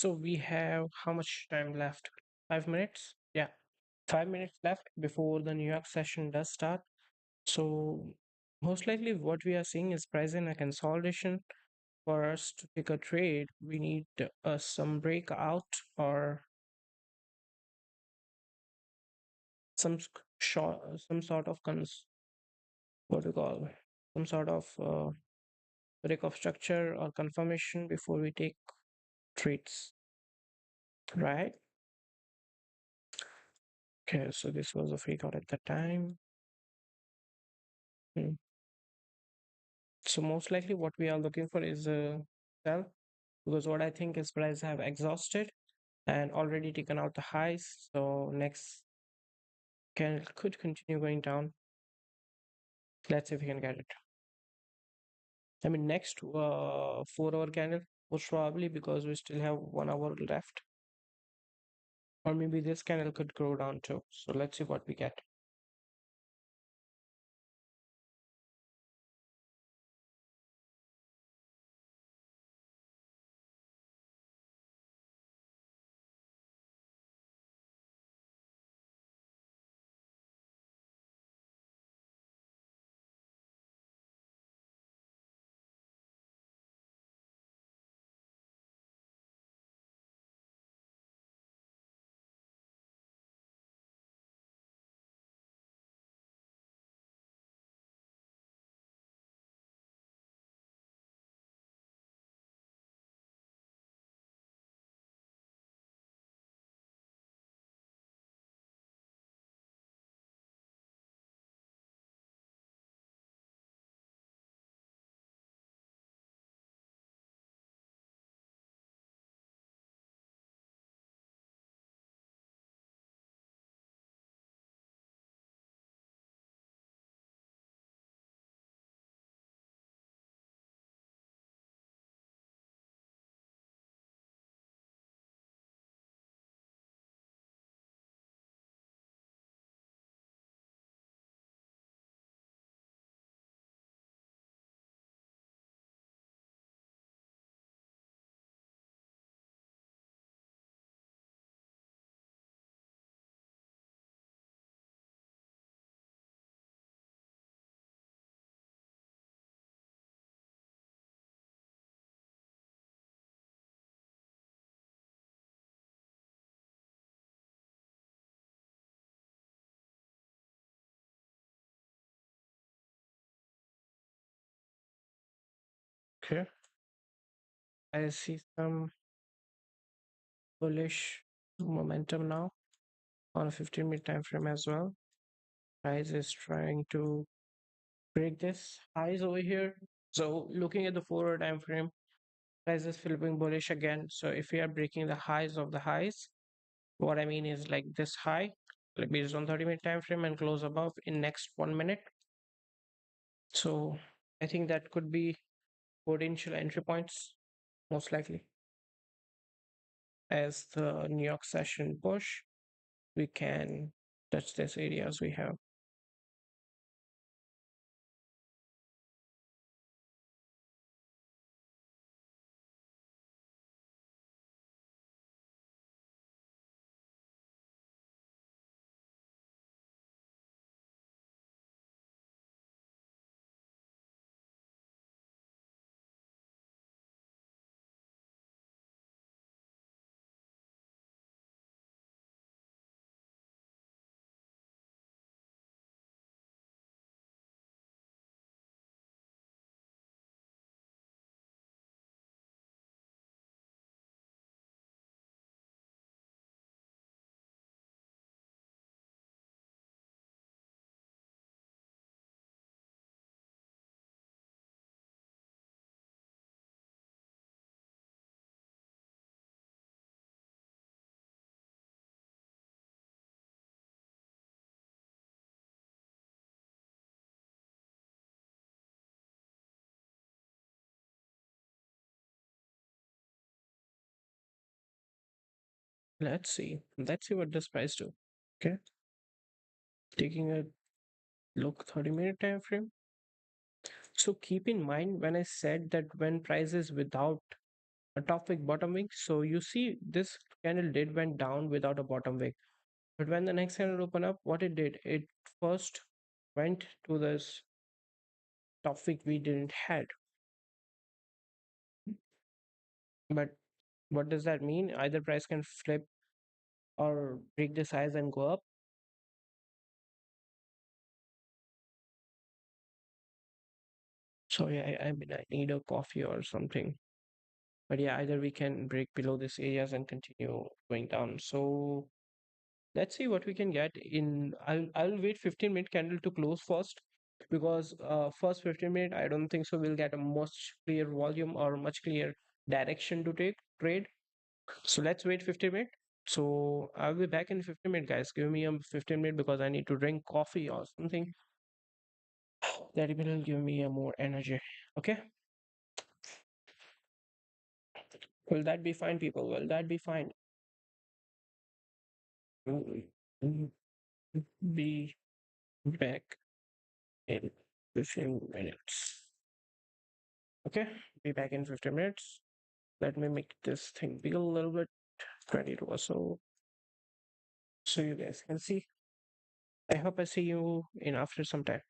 So we have how much time left? 5 minutes? Yeah, 5 minutes left before the New York session does start. So most likely what we are seeing is price in a consolidation. For us to pick a trade, we need some breakout or some short, some sort of what do you call, some sort of break of structure or confirmation before we take trades, right? Okay, so this was a fake out at the time. Hmm. So most likely what we are looking for is a sell, because what I think is price have exhausted and already taken out the highs. So next can could continue going down. Let's see if we can get it. I mean, next 4 hour candle, most probably because we still have 1 hour left, or maybe this candle could go down too. So let's see what we get. Okay, I see some bullish momentum now on a 15-minute time frame as well. Price is trying to break this highs over here. So looking at the 4 hour time frame, price is flipping bullish again. So if we are breaking the highs of the highs, what I mean is like this high, like based on 30-minute time frame and close above in next 1 minute. So I think that could be potential entry points, most likely. As the New York session push, we can touch this areas we have. Let's see what this price do. Okay, taking a look 30-minute time frame. So keep in mind when I said that when price is without a top wick, bottom wick. So you see this candle did went down without a bottom wick. But when the next candle opened up, what it did, it first went to this top wick we didn't had. But what does that mean? Either price can flip or break the size and go up. Sorry, I mean I need a coffee or something. But yeah, either we can break below these areas and continue going down. So let's see what we can get in. I'll wait 15-minute candle to close first because first 15 minute I don't think so we'll get a much clear volume or much clear direction to take trade. So let's wait 15 minutes. So I'll be back in 15 minutes, guys. Give me a 15 minute because I need to drink coffee or something that will give me a more energy. Okay, will that be fine, people? Will that be fine? Mm, Be back in 15 minutes. Okay, be back in 15 minutes. Let me make this thing big a little bit, 22 or so you guys can see. I hope I see you in after some time.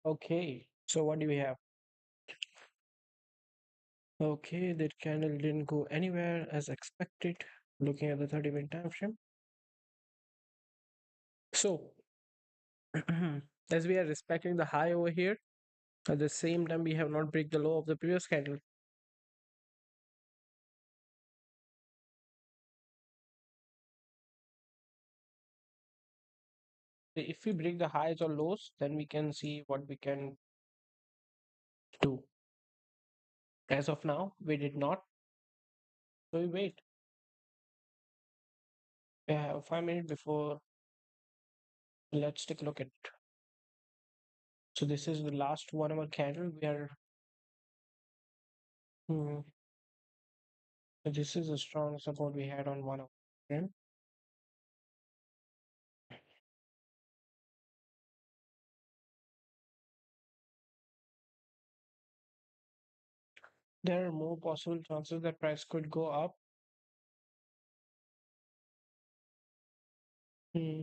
Okay, so what do we have? Okay, that candle didn't go anywhere as expected. Looking at the 30-minute time frame. So, as we are respecting the high over here, at the same time we have not break the low of the previous candle. If we break the highs or lows, then we can see what we can do. As of now, we did not. So we wait. We have 5 minutes before. Let's take a look at it. So this is the last 1 hour candle. We are. Hmm, so this is a strong support we had on 1 hour frame. There are more possible chances that price could go up. Hmm,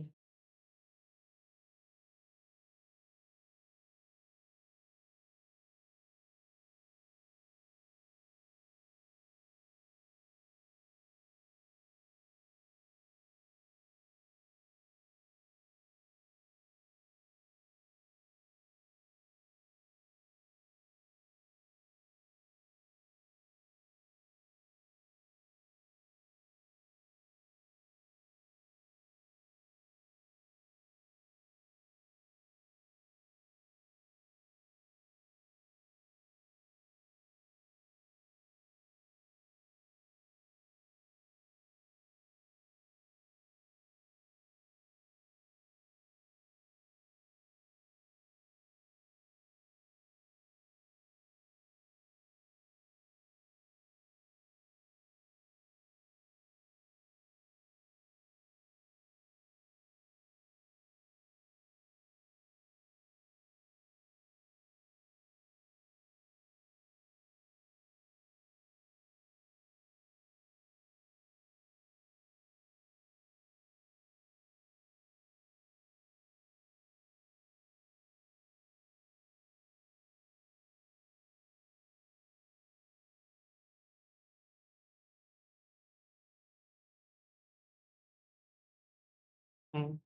hmm.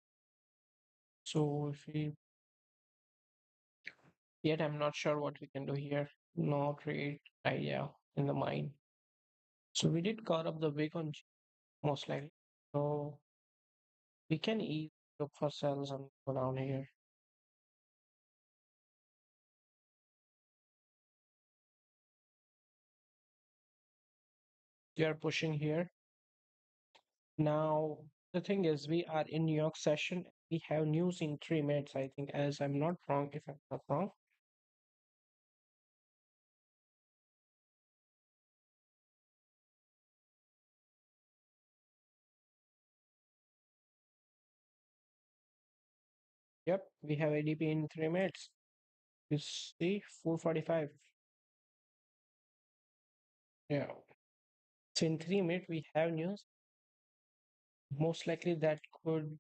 So if we yet I'm not sure what we can do here. No great idea in the mind. So we did cut up the wick on G, most likely. So we can easily look for cells and go down here. We are pushing here. Now the thing is we are in New York session. We have news in 3 minutes, I think, as I'm not wrong, if I'm not wrong. Yep, we have ADP in 3 minutes. You see 4:45. Yeah. So in 3 minutes we have news. Most likely that could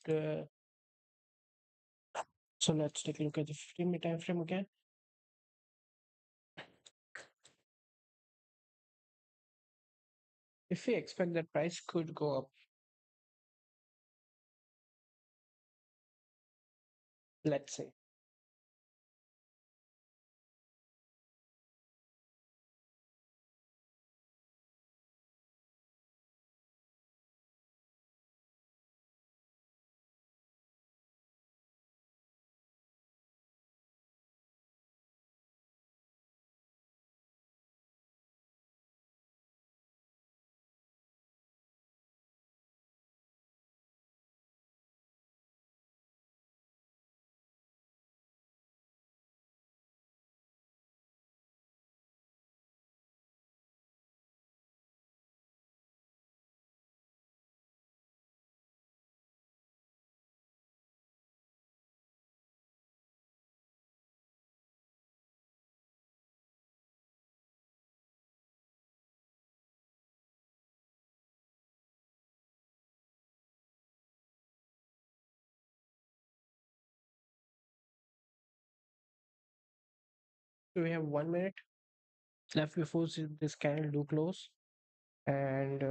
so let's take a look at the 15-minute time frame again. If we expect that price could go up, let's say. So we have 1 minute left before this candle do close, and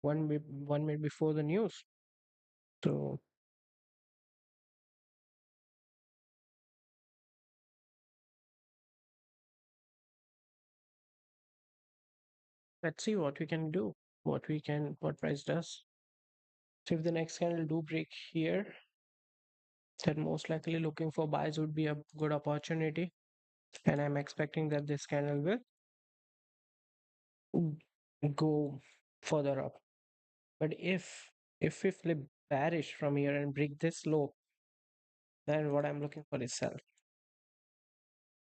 1 minute before the news. So let's see what we can do, what price does. So if the next candle do break here, then most likely looking for buys would be a good opportunity, and I'm expecting that this candle will go further up. But if we flip bearish from here and break this low, then what I'm looking for is sell.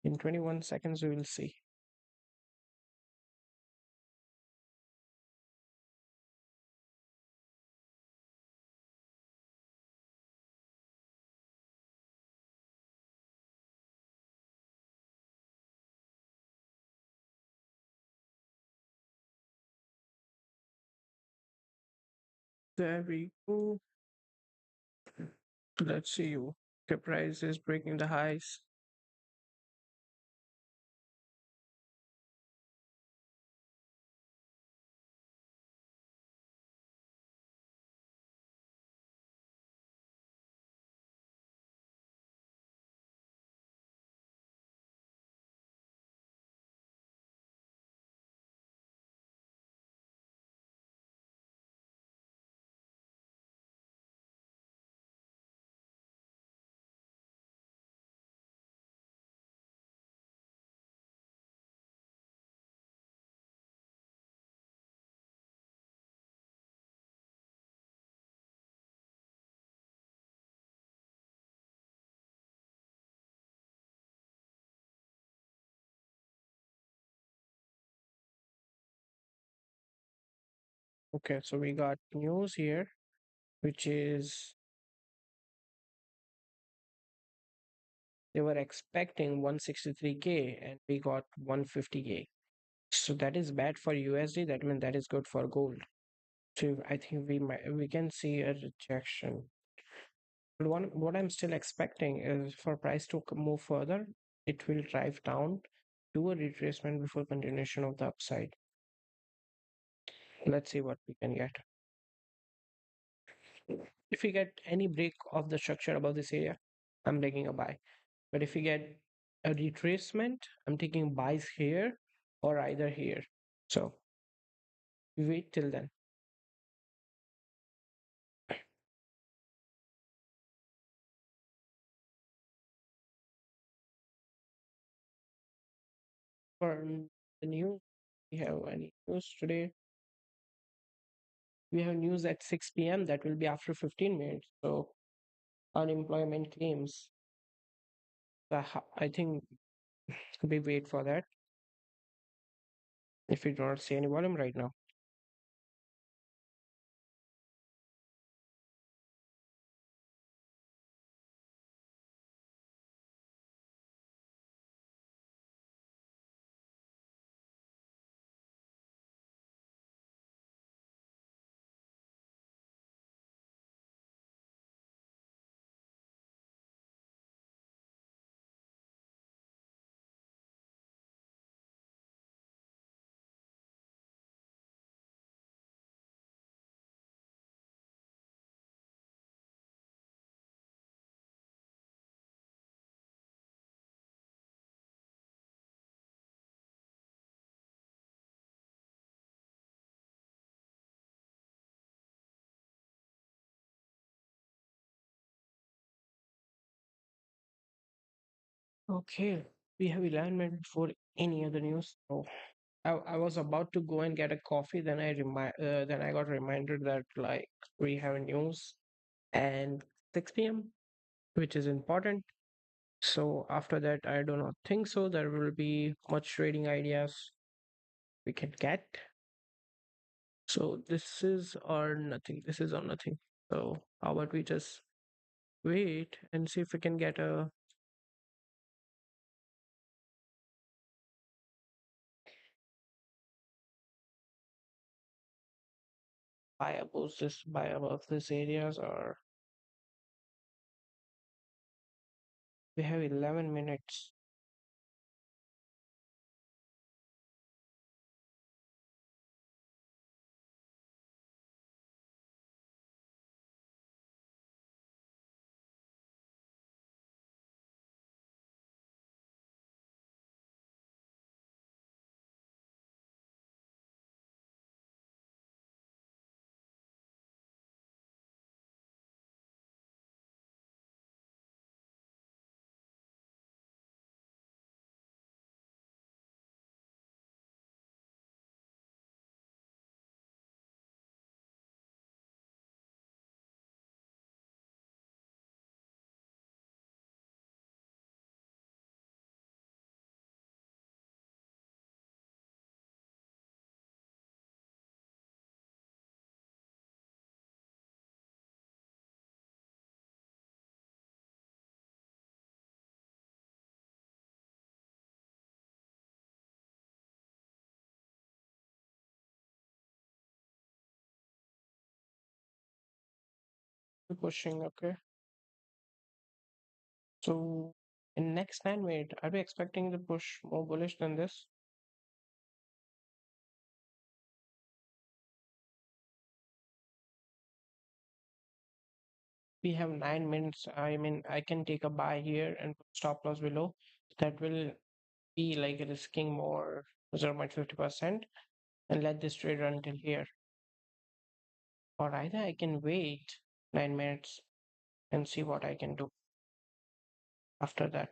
In 21 seconds, we will see. There we go. Let's see you. The price is breaking the highs. Okay, so we got news here, which is they were expecting 163K and we got 150K. So that is bad for USD. That means that is good for gold. So I think we can see a rejection. But what I'm still expecting is for price to move further, it will drive down to a retracement before continuation of the upside. Let's see what we can get. If we get any break of the structure above this area, I'm taking a buy. But if we get a retracement, I'm taking buys here or either here. So we wait till then. For the news, we have any news today? We have news at 6 p.m. That will be after 15 minutes. So unemployment claims. I think we wait for that if we do not see any volume right now. Okay, we have 11 minutes before any other news. So I was about to go and get a coffee. Then I got reminded that like we have news and 6 p.m., which is important. So after that, I do not think so. There will be much trading ideas we can get. So this is or nothing. This is or nothing. So how about we just wait and see if we can get a buy above this areas, or we have 11 minutes. We're pushing, okay. So in next 9 minutes, are we expecting the push more bullish than this? We have 9 minutes. I mean, I can take a buy here and put stop loss below. That will be like risking more 0.50% and let this trade run till here. Or either I can wait 9 minutes and see what I can do after that.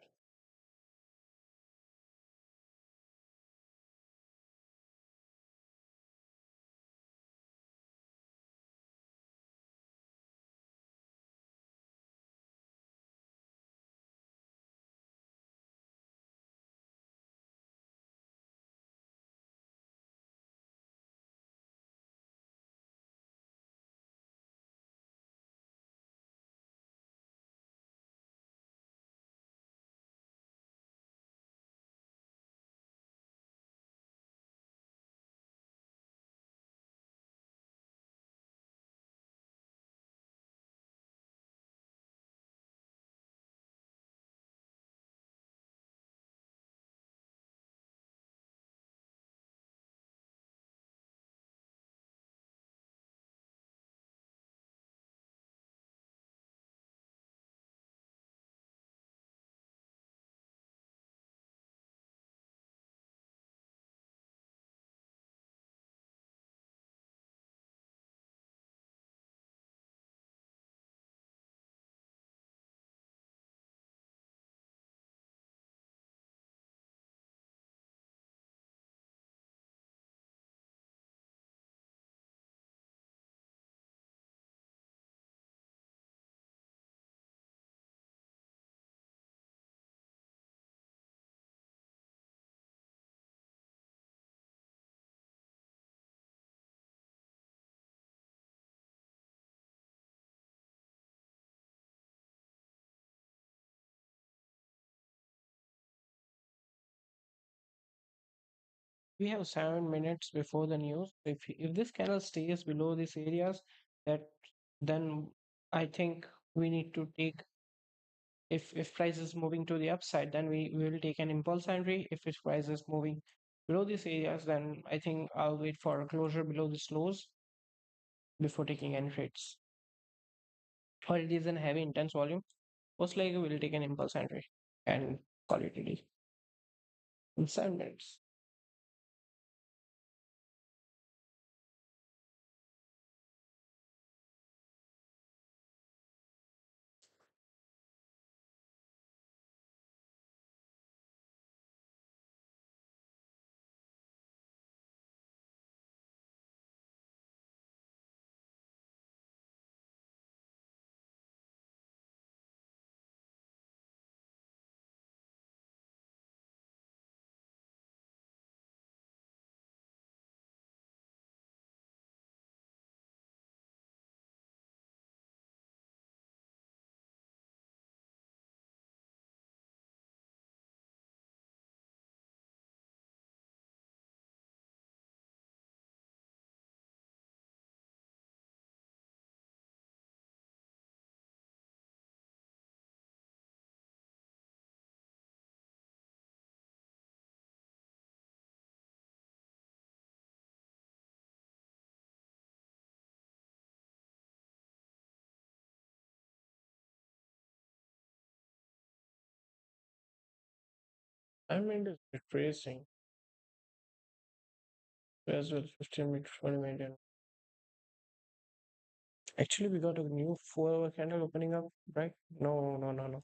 We have 7 minutes before the news. If this candle stays below these areas, that then I think we need to take, if price is moving to the upside, then we will take an impulse entry. If its price is moving below these areas, then I think I'll wait for a closure below these lows before taking any trades. Or it is in heavy intense volume, most likely we'll take an impulse entry and call it a day in 7 minutes. I mean, it's retracing as well, 15 minutes, 20 minutes. Actually, we got a new 4 hour candle opening up, right? No, no, no, no.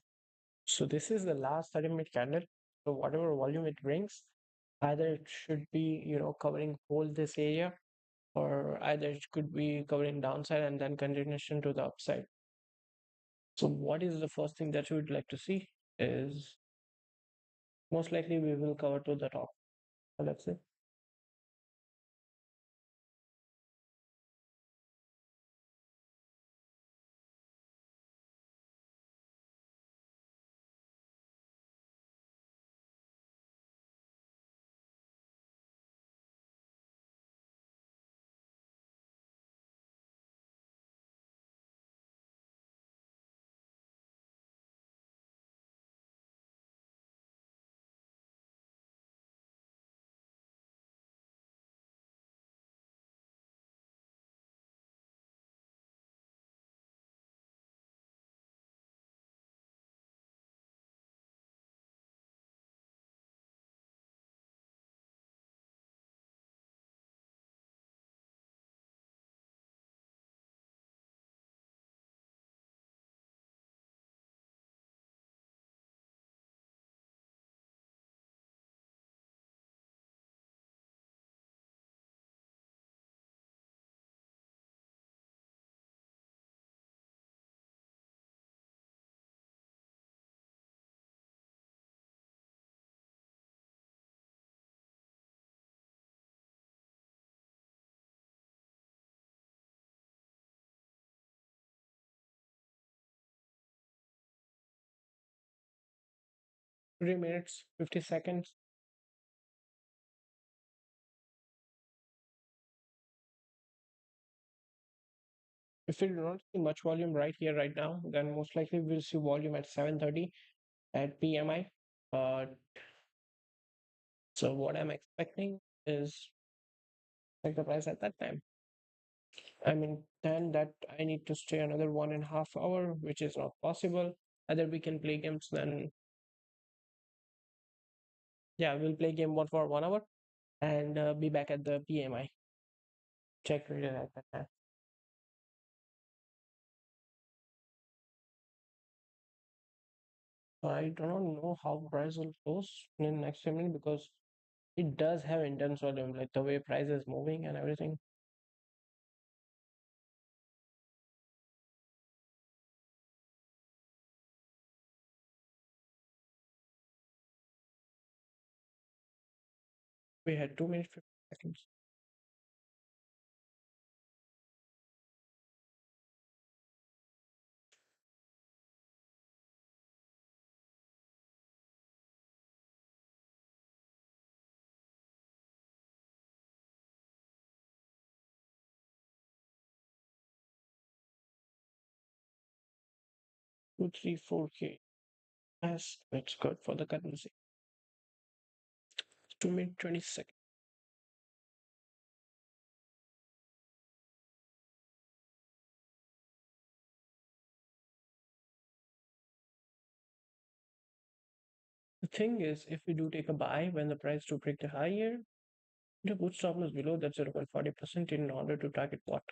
So this is the last 30-minute candle. So whatever volume it brings, either it should be, covering whole this area, or either it could be covering downside and then continuation to the upside. So what is the first thing that you would like to see is most likely we will cover to the top. So let's say 3 minutes, 50 seconds. If we do not see much volume right here, right now, then most likely we'll see volume at 7:30 at PMI. Uh, so what I'm expecting is like the price at that time. I mean, then that I need to stay another 1.5 hour, which is not possible. Either we can play games, then yeah, we'll play game one for 1 hour and be back at the PMI. Check rate at that time. I do not know how price will close in next minute because it does have intense volume, like the way price is moving and everything. We had 2 minutes 50 seconds. Two, three, 4K. Yes, that's good for the currency. 2 minutes 20 seconds. The thing is, if we do take a buy when the price to break the high here, the put stop loss below that 0.40% in order to target what?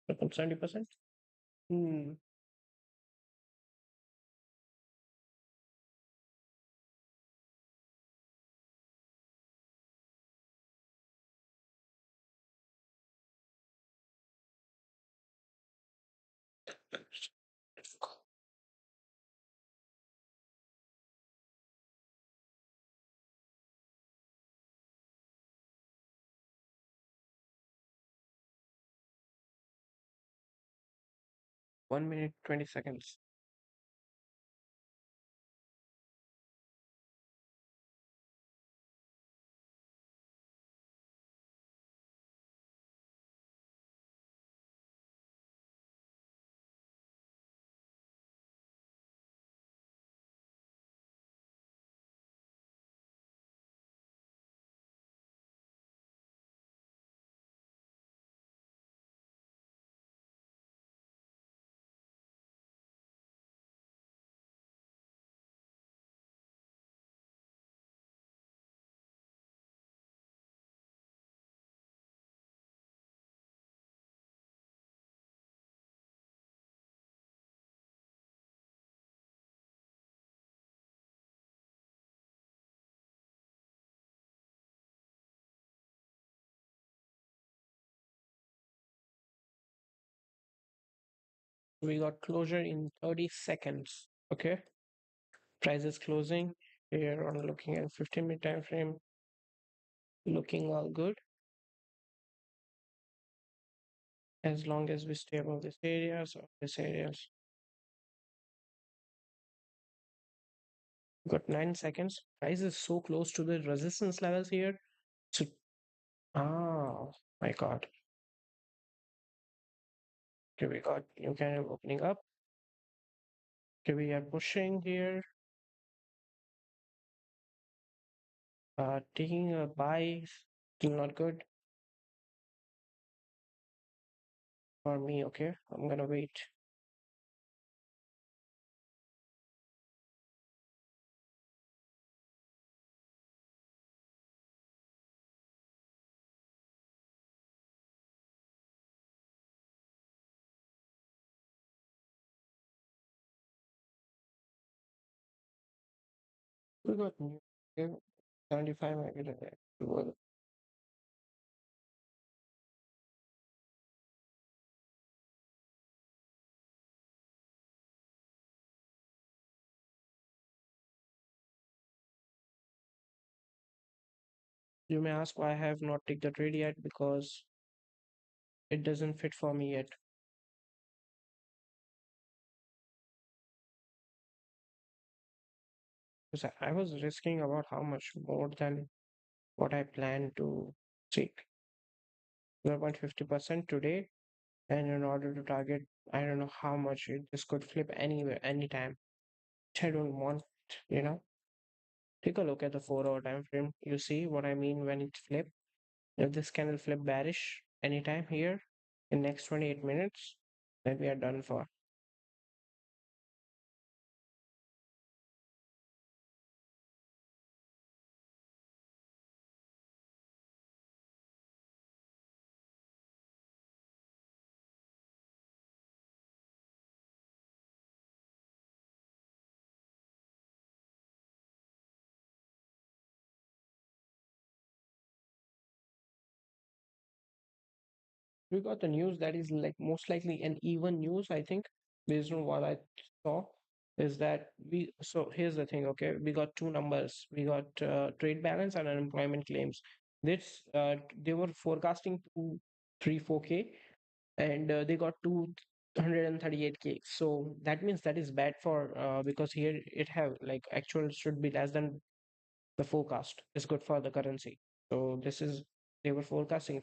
0.70%? Hmm. 1 minute 20 seconds. We got closure in 30 seconds. Okay. Price is closing. Here on looking at 15-minute time frame, looking all good. As long as we stay above this areas or this areas. Got 9 seconds. Price is so close to the resistance levels here. So, my God. Okay, we got new candle opening up. Okay, we are pushing here. Taking a buy, still not good for me. Okay, I'm gonna wait. We got new. Okay, 75 maybe today. You may ask why I have not taken the trade yet because it doesn't fit for me yet. because I was risking about how much more than what I planned to take. 0.50% today, and in order to target, I don't know how much this could flip anywhere, anytime. Which I don't want, you know. Take a look at the 4 hour time frame. You see what I mean when it flip. If this candle flip bearish anytime here in next 28 minutes, then we are done for. We got the news that is like most likely an even news, I think, based on what I saw, is that so here's the thing, okay, we got two numbers. We got trade balance and unemployment claims. This they were forecasting 234K, and they got 238K. So that means that is bad for because here it have like actual should be less than the forecast is good for the currency. So this is they were forecasting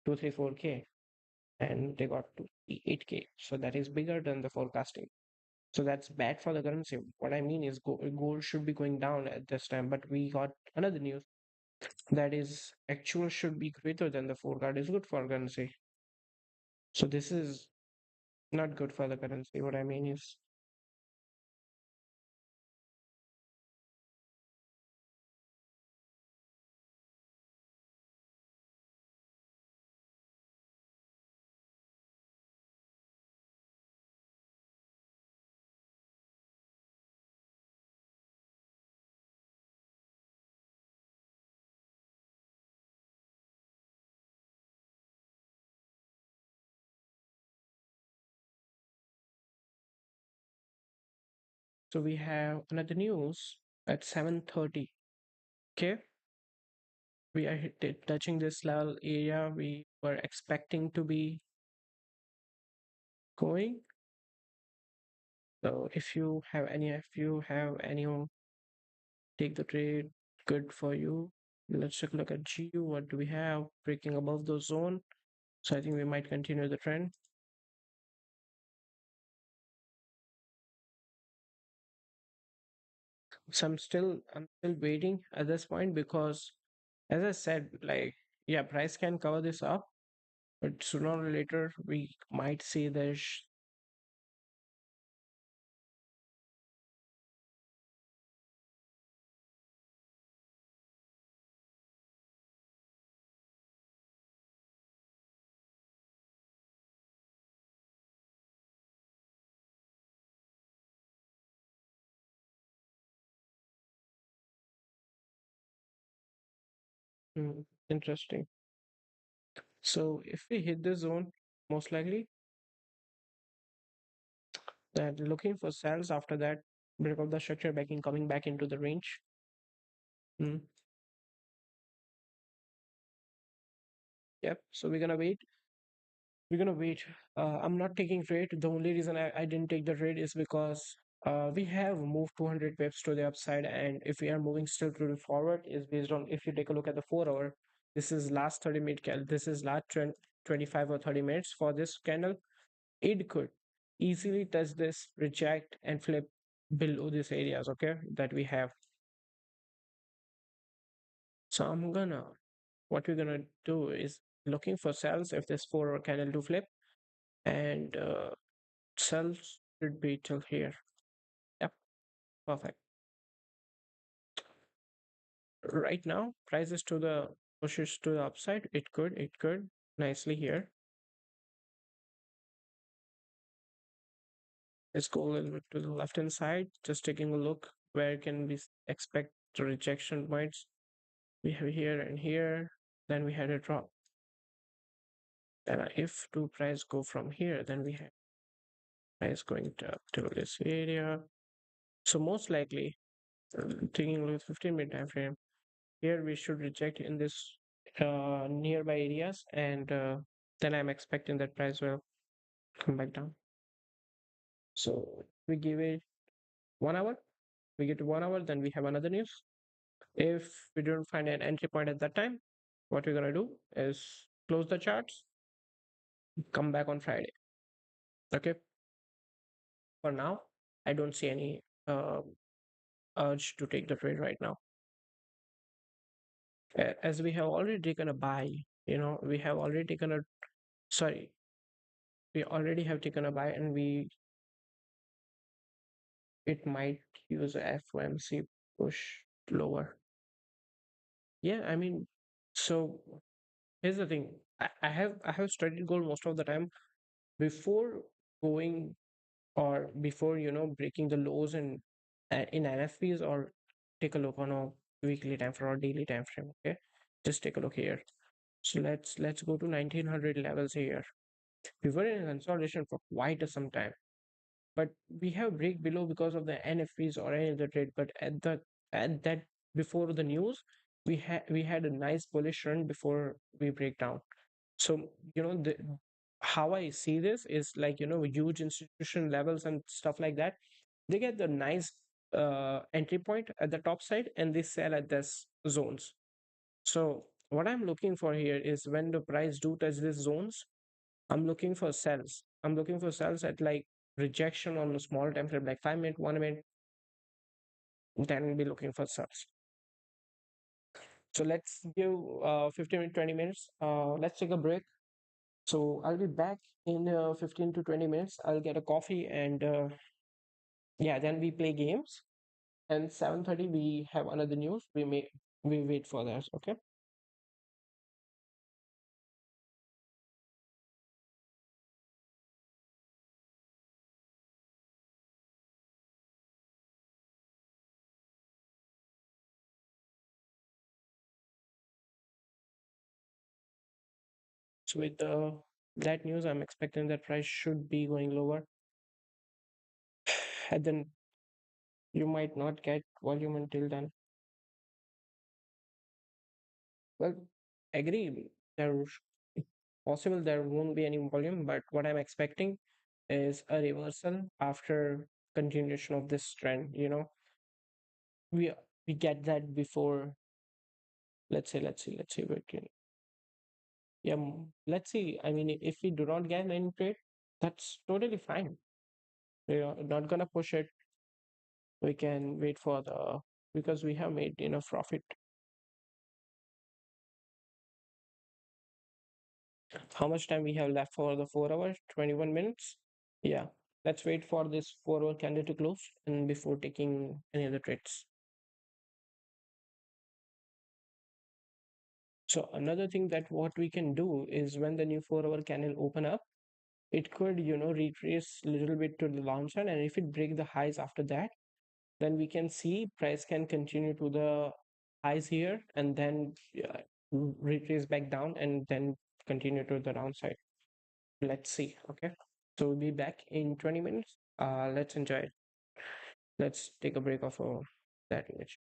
234K and they got to 8K. So that is bigger than the forecasting. So that's bad for the currency. What I mean is gold should be going down at this time, but we got another news that is actual should be greater than the forecast is good for currency. So this is not good for the currency. What I mean is so we have another news at 7:30. Okay, we are touching this level area we were expecting to be going. So if you have any take the trade, good for you. Let's take a look at GU. What do we have? Breaking above the zone. So I think we might continue the trend. So I'm still waiting at this point because as I said, like yeah, price can cover this up, but sooner or later we might see this. Interesting. So if we hit the zone, most likely that looking for sales after that break of the structure backing coming back into the range. Mm, yep. So we're gonna wait. We're gonna wait. I'm not taking trade. The only reason I didn't take the trade is because we have moved 200 pips to the upside, and if we are moving still to the forward, is based on if you take a look at the 4 hour. This is last 30 minute candle. This is last 25 or 30 minutes for this candle. It could easily touch this, reject, and flip below these areas. Okay, that we have. So what we're gonna do is looking for sells if this 4 hour candle to flip, and sells should be till here. Yep, perfect. Right now, prices to the pushes to the upside. It could nicely here. Let's go a little bit to the left hand side, just taking a look where can we expect the rejection points. We have here and here, then we had a drop. And if two price go from here, then we have price going to this area. So most likely, taking a look at 15-minute time frame, here we should reject in this nearby areas, and then I'm expecting that price will come back down. So we give it 1 hour. we get to 1 hour, then we have another news. If we don't find an entry point at that time, what we're gonna do is close the charts, come back on Friday. Okay. For now, I don't see any urge to take the trade right now. As we have already taken a buy, we have already taken a sorry, we already have taken a buy, and we it might use a FOMC push lower. Yeah, I mean, so here's the thing. I have studied gold most of the time before going, or before breaking the lows in NFPs, or take a look on a weekly time frame or daily time frame. Okay, just take a look here. So let's go to 1900 levels here. We were in consolidation for quite some time, but we have break below because of the NFPs or any other trade. But at that before the news, we had a nice bullish run before we break down. So how I see this is like huge institution levels and stuff like that. They get the nice entry point at the top side, and they sell at this zones. So what I'm looking for here is when the price do touch these zones, I'm looking for sells. I'm looking for sells at like rejection on a small time frame, like 5 minute, 1 minute. Then we'll be looking for sells. So let's give 15 minutes, 20 minutes. Let's take a break. So I'll be back in 15 to 20 minutes. I'll get a coffee, and yeah, then we play games. And 7:30 we have another news. We wait for that. Okay. So with that news, I'm expecting that price should be going lower. And then you might not get volume until then. Well, agree. It's possible there won't be any volume, but what I'm expecting is a reversal after continuation of this trend. We we get that before. Let's see. Yeah, let's see. I mean, if we do not get any trade, that's totally fine. We're not gonna push it. We can wait for the because we have made enough profit. How much time we have left for the 4 hours? 21 minutes. Yeah, let's wait for this 4 hour candle to close and before taking any other trades. So another thing that what we can do is when the new 4 hour candle open up, it could retrace a little bit to the downside, and if it break the highs after that, then we can see price can continue to the highs here, and then retrace back down and then continue to the downside. Let's see. Okay, so we'll be back in 20 minutes. Let's enjoy it. Let's take a break of that image.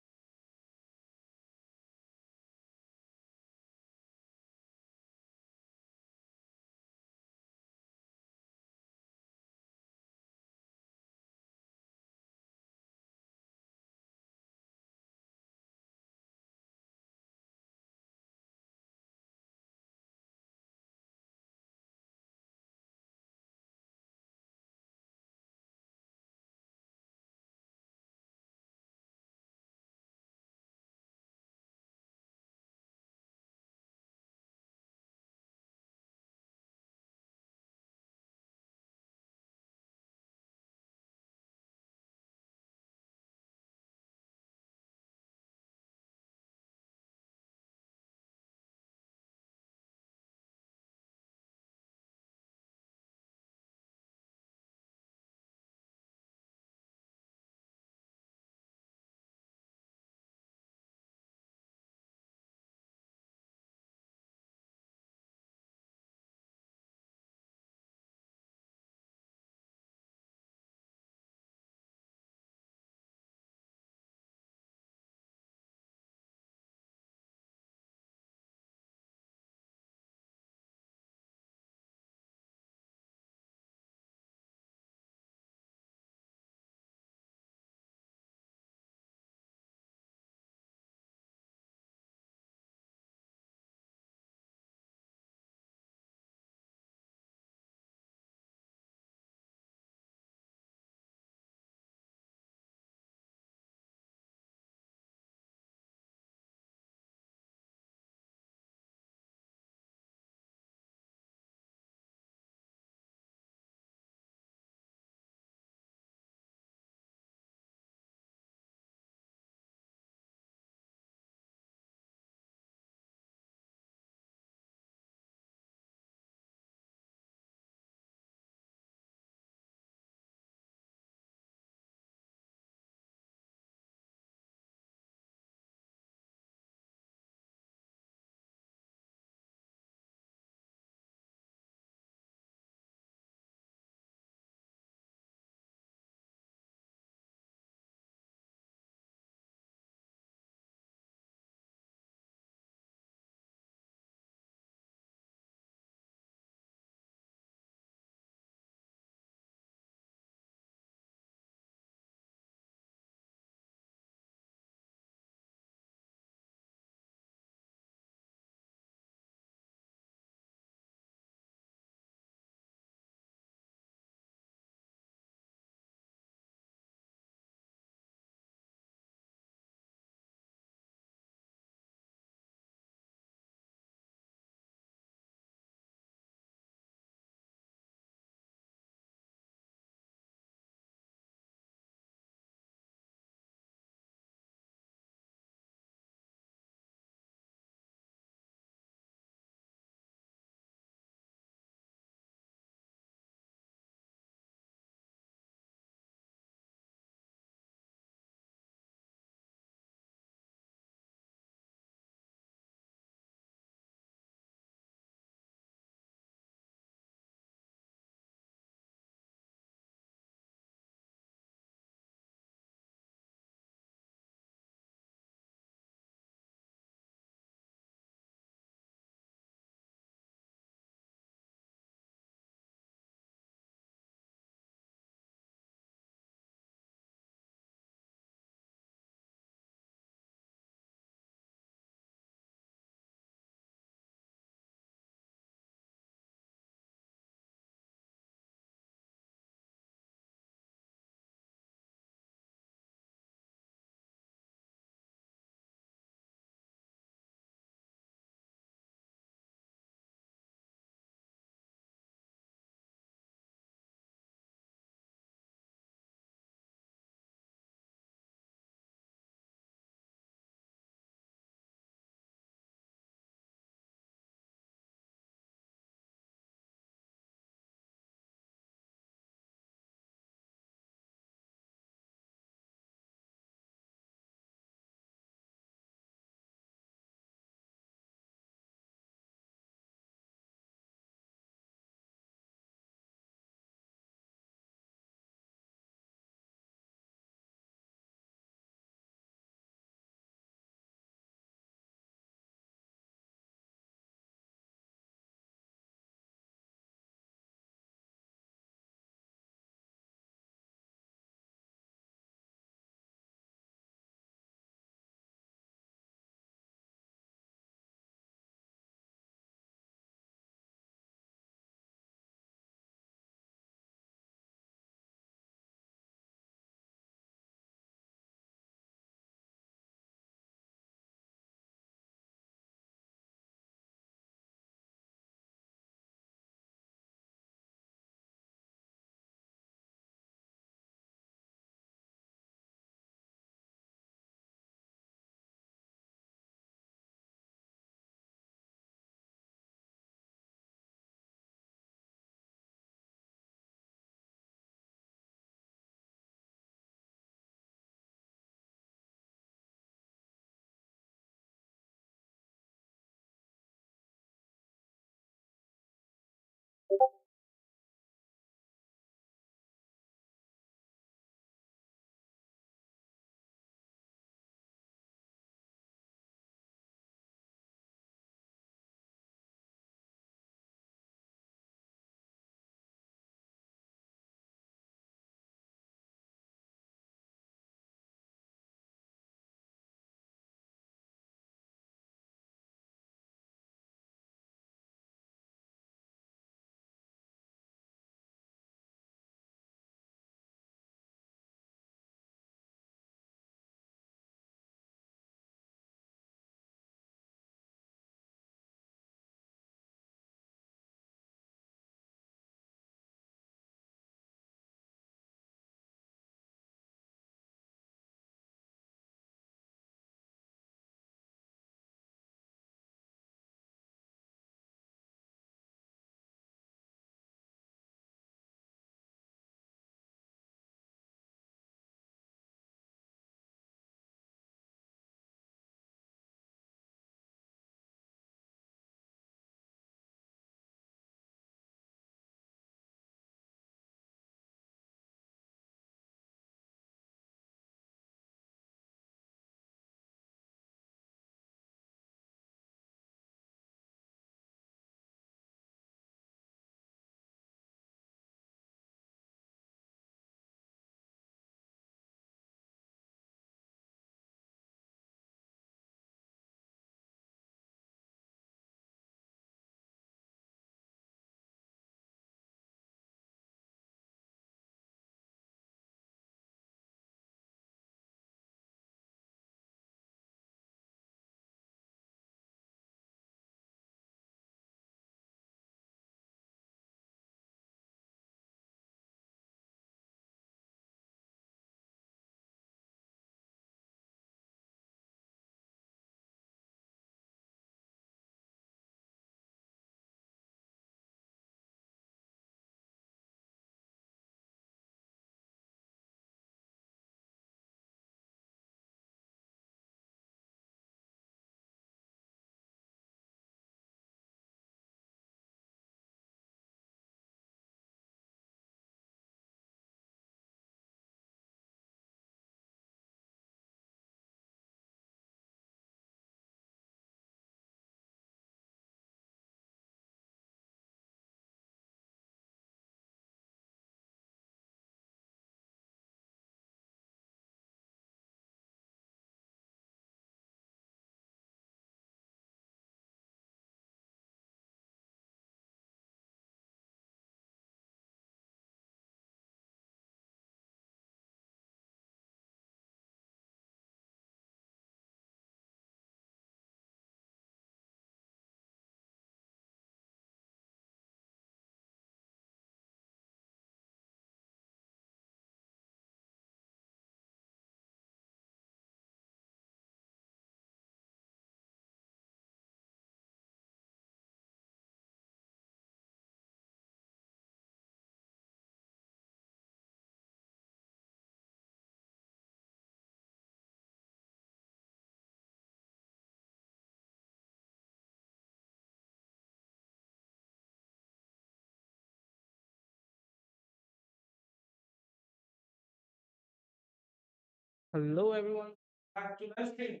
Hello everyone, back to live stream.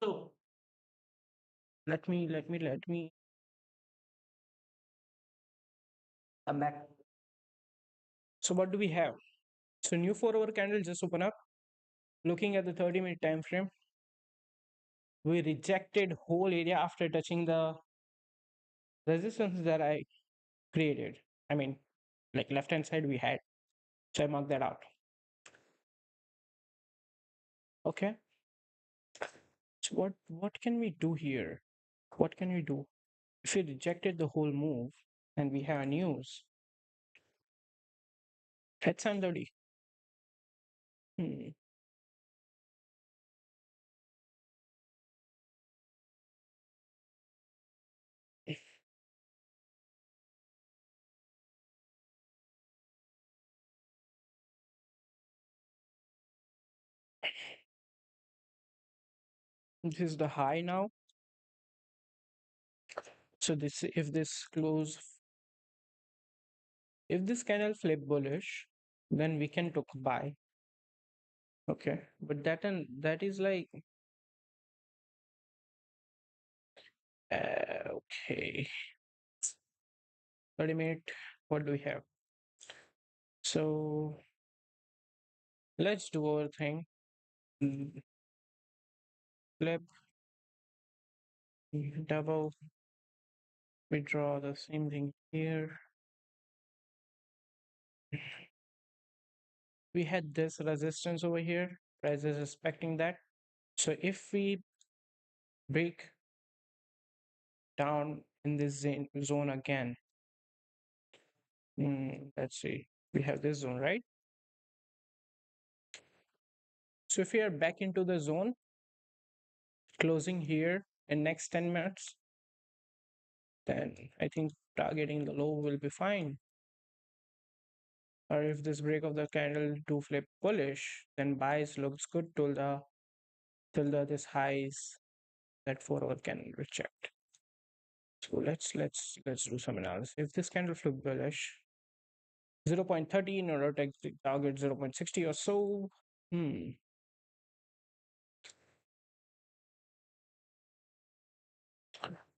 So let me I'm back. So what do we have? So new 4 hour candle just open up. Looking at the 30-minute time frame, we rejected whole area after touching the resistance that I created. I mean, like left hand side we had. So I marked that out. Okay. So what can we do here? What can we do? If we rejected the whole move and we have news at 7:30. Hmm. This is the high now. So this if this close if this candle flip bullish, then we can took buy. Okay. But that is like okay. 30-minute. What do we have? So let's do our thing. Mm, Flip, double, we draw the same thing here. We had this resistance over here. Price is respecting that. So if we break down in this zone again, let's see, we have this zone, right? So if we are back into the zone, closing here in next 10 minutes, then I think targeting the low will be fine. Or if this break of the candle do flip bullish, then buys looks good till the this highs that 4 hour candle reject. So let's do some analysis. If this candle flip bullish, 0.13 or target 0.60 or so.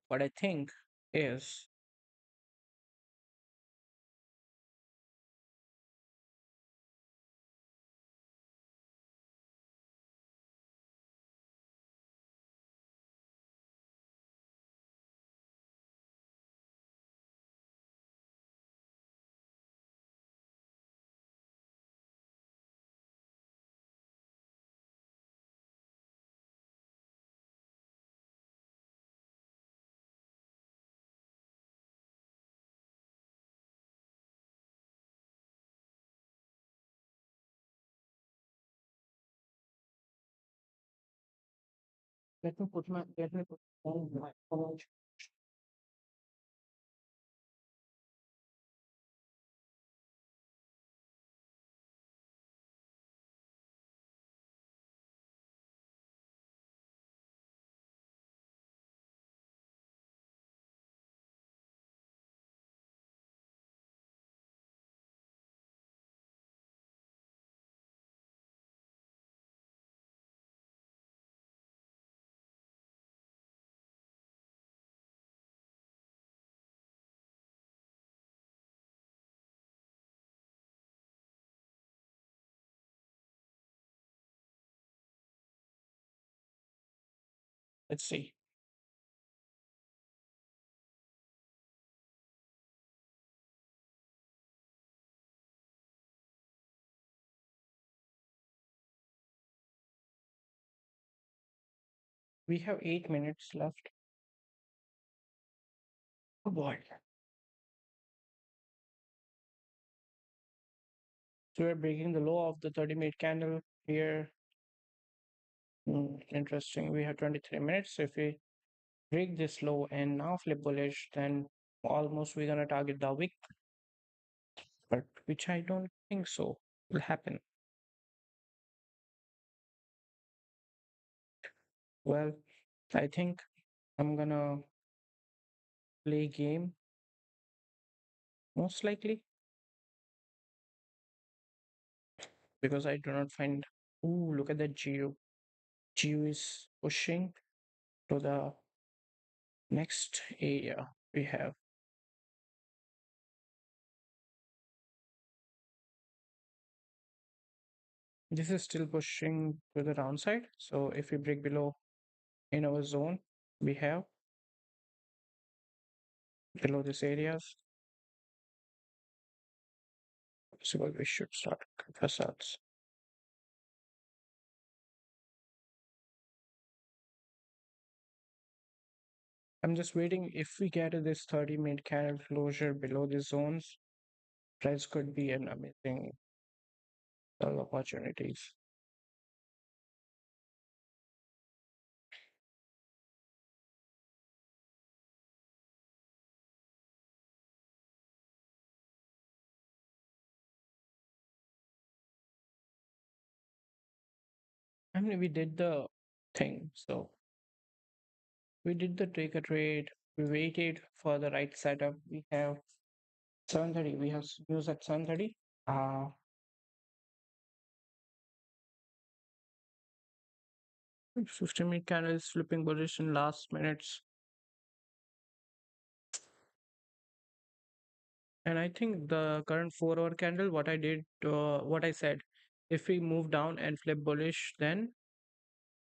What I think is let me put on my phone. Let's see. We have 8 minutes left. Oh boy. So we're breaking the low of the 30-minute candle here. Interesting. We have 23 minutes. If we break this low and now flip bullish, then almost we're gonna target the wick, but which I don't think so will happen. Well, I think I'm gonna play game most likely. because I do not find. Ooh, look at that GU. GU is pushing to the next area we have. This is still pushing to the downside. So if we break below in our zone, we have below this areas, so we should start ourselves. I'm just waiting if we get this 30-minute candle closure below these zones, price could be an amazing opportunities. I mean, we did the thing. So we did the take a trade. We waited for the right setup. We have 7:30. We have news at 7:30. 15-minute candle is flipping position last minutes. And I think the current 4-hour candle, what I did, what I said, if we move down and flip bullish, then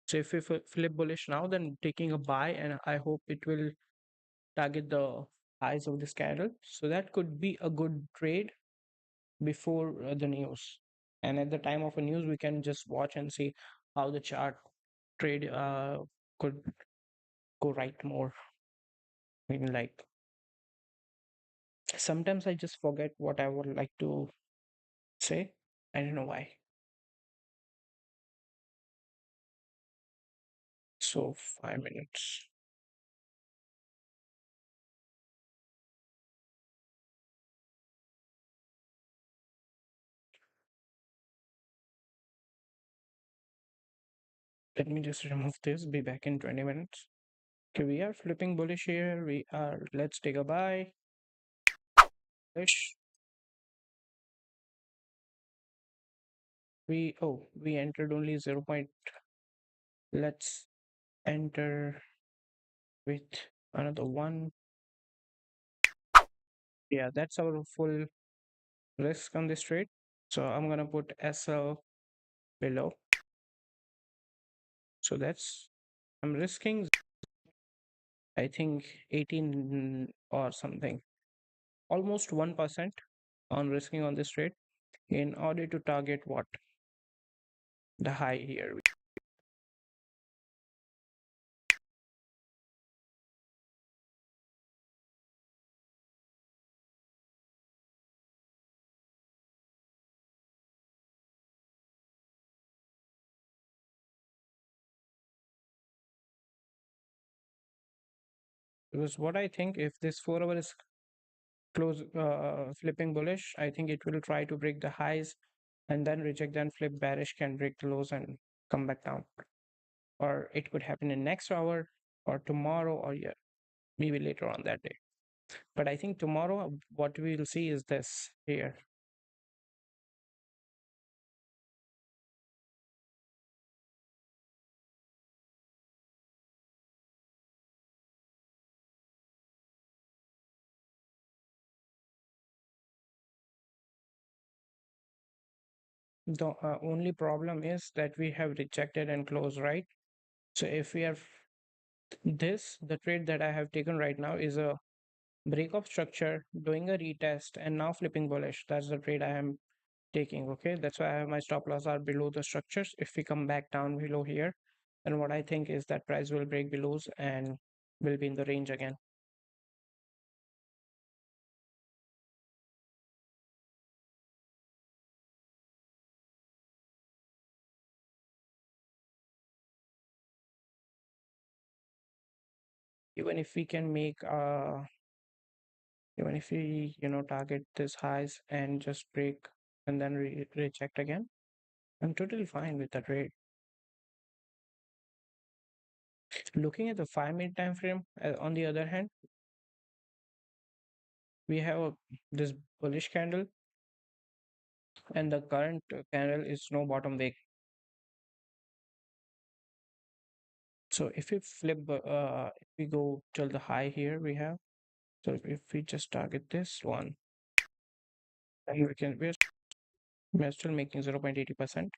so if we flip bullish now, then taking a buy, and I hope it will target the highs of this candle. So that could be a good trade before the news. And at the time of a news, we can just watch and see how the chart trade could go right more. I mean, like sometimes I just forget what I would like to say. I don't know why. So 5 minutes. Let me just remove this. Be back in 20 minutes. Okay, we are flipping bullish here. We are. Let's take a buy. Bullish. We entered only 0 point. Let's enter with another one. Yeah, that's our full risk on this trade. So I'm gonna put SL below. So that's I'm risking I think 18 or something, almost 1% on risking on this trade in order to target what the high here. Because what I think, if this 4 hour is close flipping bullish, I think it will try to break the highs and then reject, then flip bearish, can break the lows and come back down. Or it could happen in next hour or tomorrow, or yeah, maybe later on that day. But I think tomorrow what we will see is this here. The only problem is that we have rejected and closed, right? So if we have this, the trade that I have taken right now is a break of structure, doing a retest, and now flipping bullish. That's the trade I am taking. Okay, that's why I have my stop loss are below the structures. If we come back down below here, then what I think is that price will break belows and will be in the range again. Even if we can make even if we target this highs and just break and then reject again, I'm totally fine with the trade. Looking at the 5 minute time frame, on the other hand, we have this bullish candle and the current candle is no bottom wick. So if we if we go till the high here we have, so if we just target this one, and we're still making 0.80%.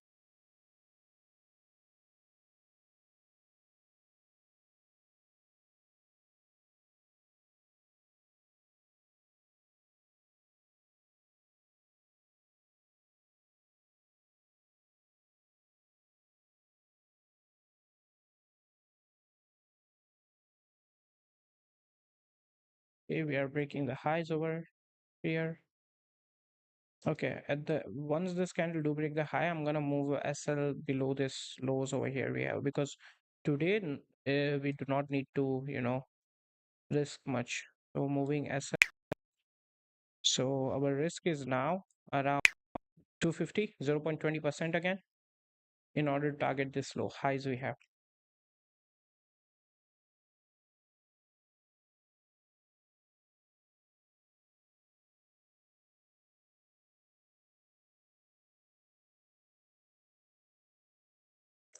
Okay, we are breaking the highs over here. Okay, at the once this candle do break the high, I'm gonna move SL below this lows over here we have, because today we do not need to, risk much. So moving SL, so our risk is now around 250, 0.20% again, in order to target this low highs we have.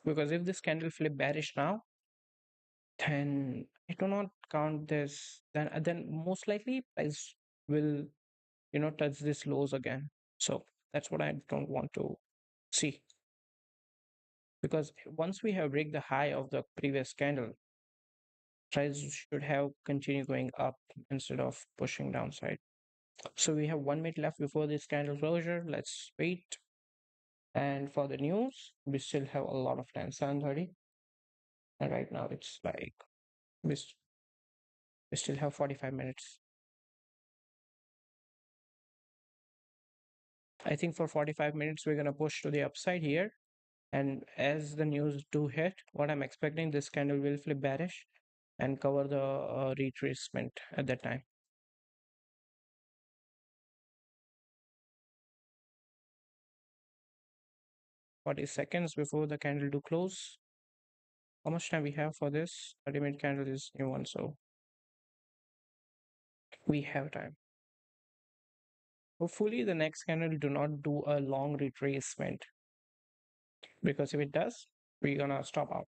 Because if this candle flip bearish now, then I do not count this. Then most likely price will touch this lows again. So that's what I don't want to see, because once we have break the high of the previous candle, price should have continue going up instead of pushing downside. So we have 1 minute left before this candle closure. Let's wait. And for the news, we still have a lot of time, 7:30, and right now it's like we, s- we still have 45 minutes. I think for 45 minutes we're gonna push to the upside here. And as the news do hit, what I'm expecting, this candle will flip bearish and cover the retracement at that time. 40 seconds before the candle do close. How much time we have for this? 30-minute candle is new one, so we have time. Hopefully the next candle do not do a long retracement, because if it does, we're gonna stop out.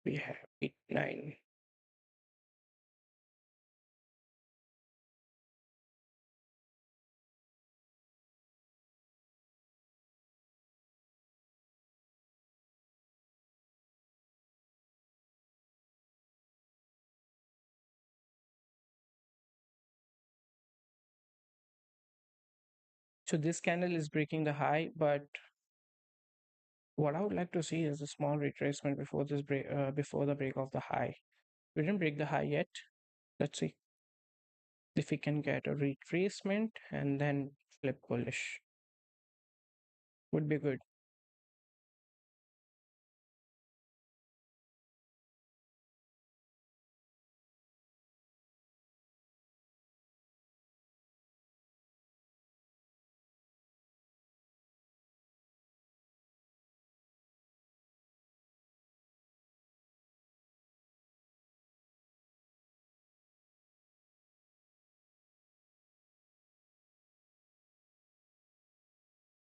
We have 8, 9. So this candle is breaking the high, but what I would like to see is a small retracement before this break, before the break of the high. We didn't break the high yet. Let's see if we can get a retracement and then flip bullish. Would be good.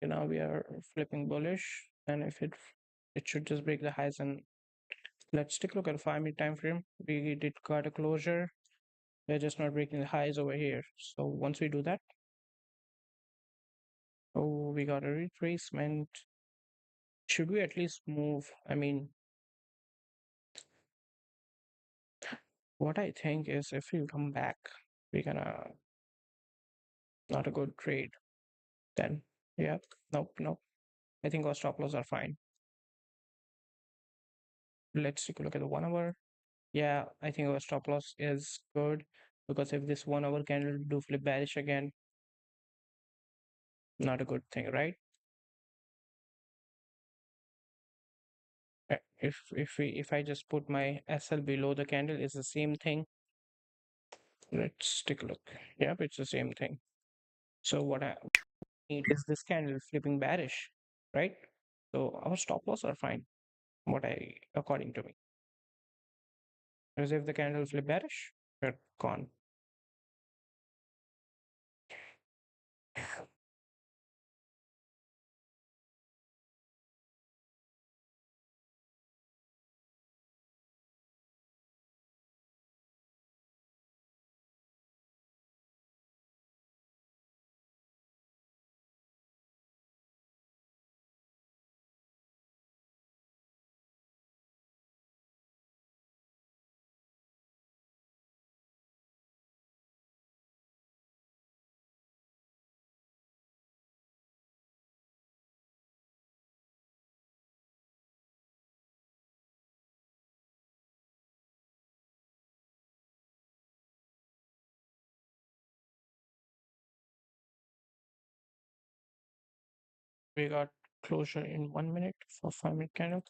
Now we are flipping bullish, and if it should just break the highs. And let's take a look at the 5 minute time frame. We did got a closure. We're just not breaking the highs over here. So once we do that, oh, we got a retracement. Should we at least move? I mean, what I think is if we come back, we're gonna not a good trade. Then yeah, nope, nope. I think our stop loss are fine. Let's take a look at the 1 hour. Yeah, I think our stop loss is good, because if this 1 hour candle do flip bearish again, not a good thing, right? If I just put my SL below the candle, it's the same thing. Let's take a look. Yep, it's the same thing. So what I need is this candle flipping bearish, right? So our stop loss are fine. According to me, because if the candle flip bearish, we're gone. We got closure in 1 minute for 5 minute candle.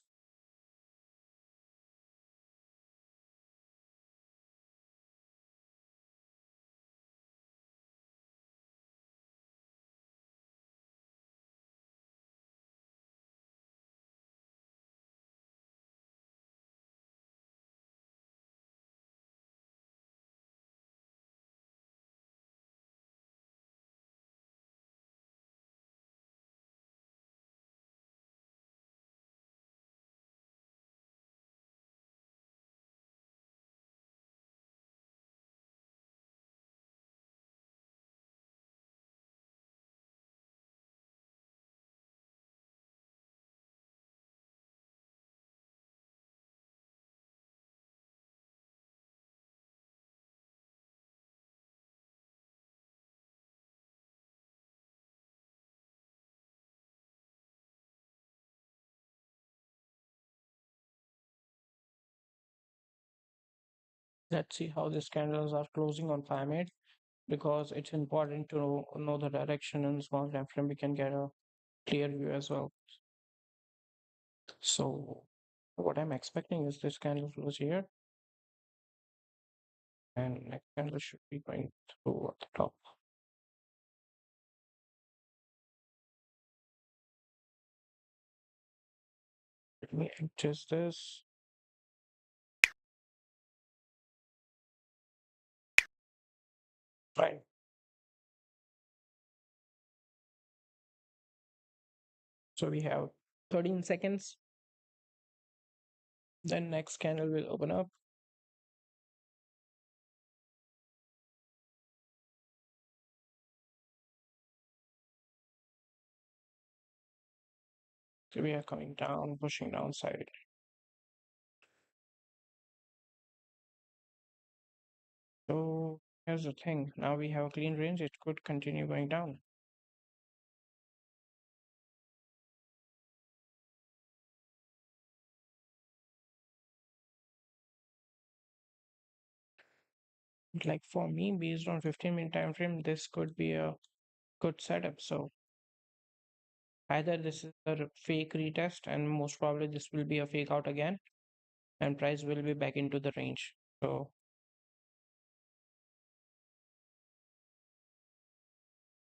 Let's see how these candles are closing on 5 minute because it's important to know the direction in small time frame. We can get a clear view as well. So what I'm expecting is this candle close here, and next candle should be going through at the top. Let me adjust this. Fine. So we have 13 seconds. Then next candle will open up. So we are coming down, pushing downside. So here's the thing. Now we have a clean range. It could continue going down. Like for me, based on 15-minute time frame, this could be a good setup. So either this is a fake retest, and most probably this will be a fake out again, and price will be back into the range. So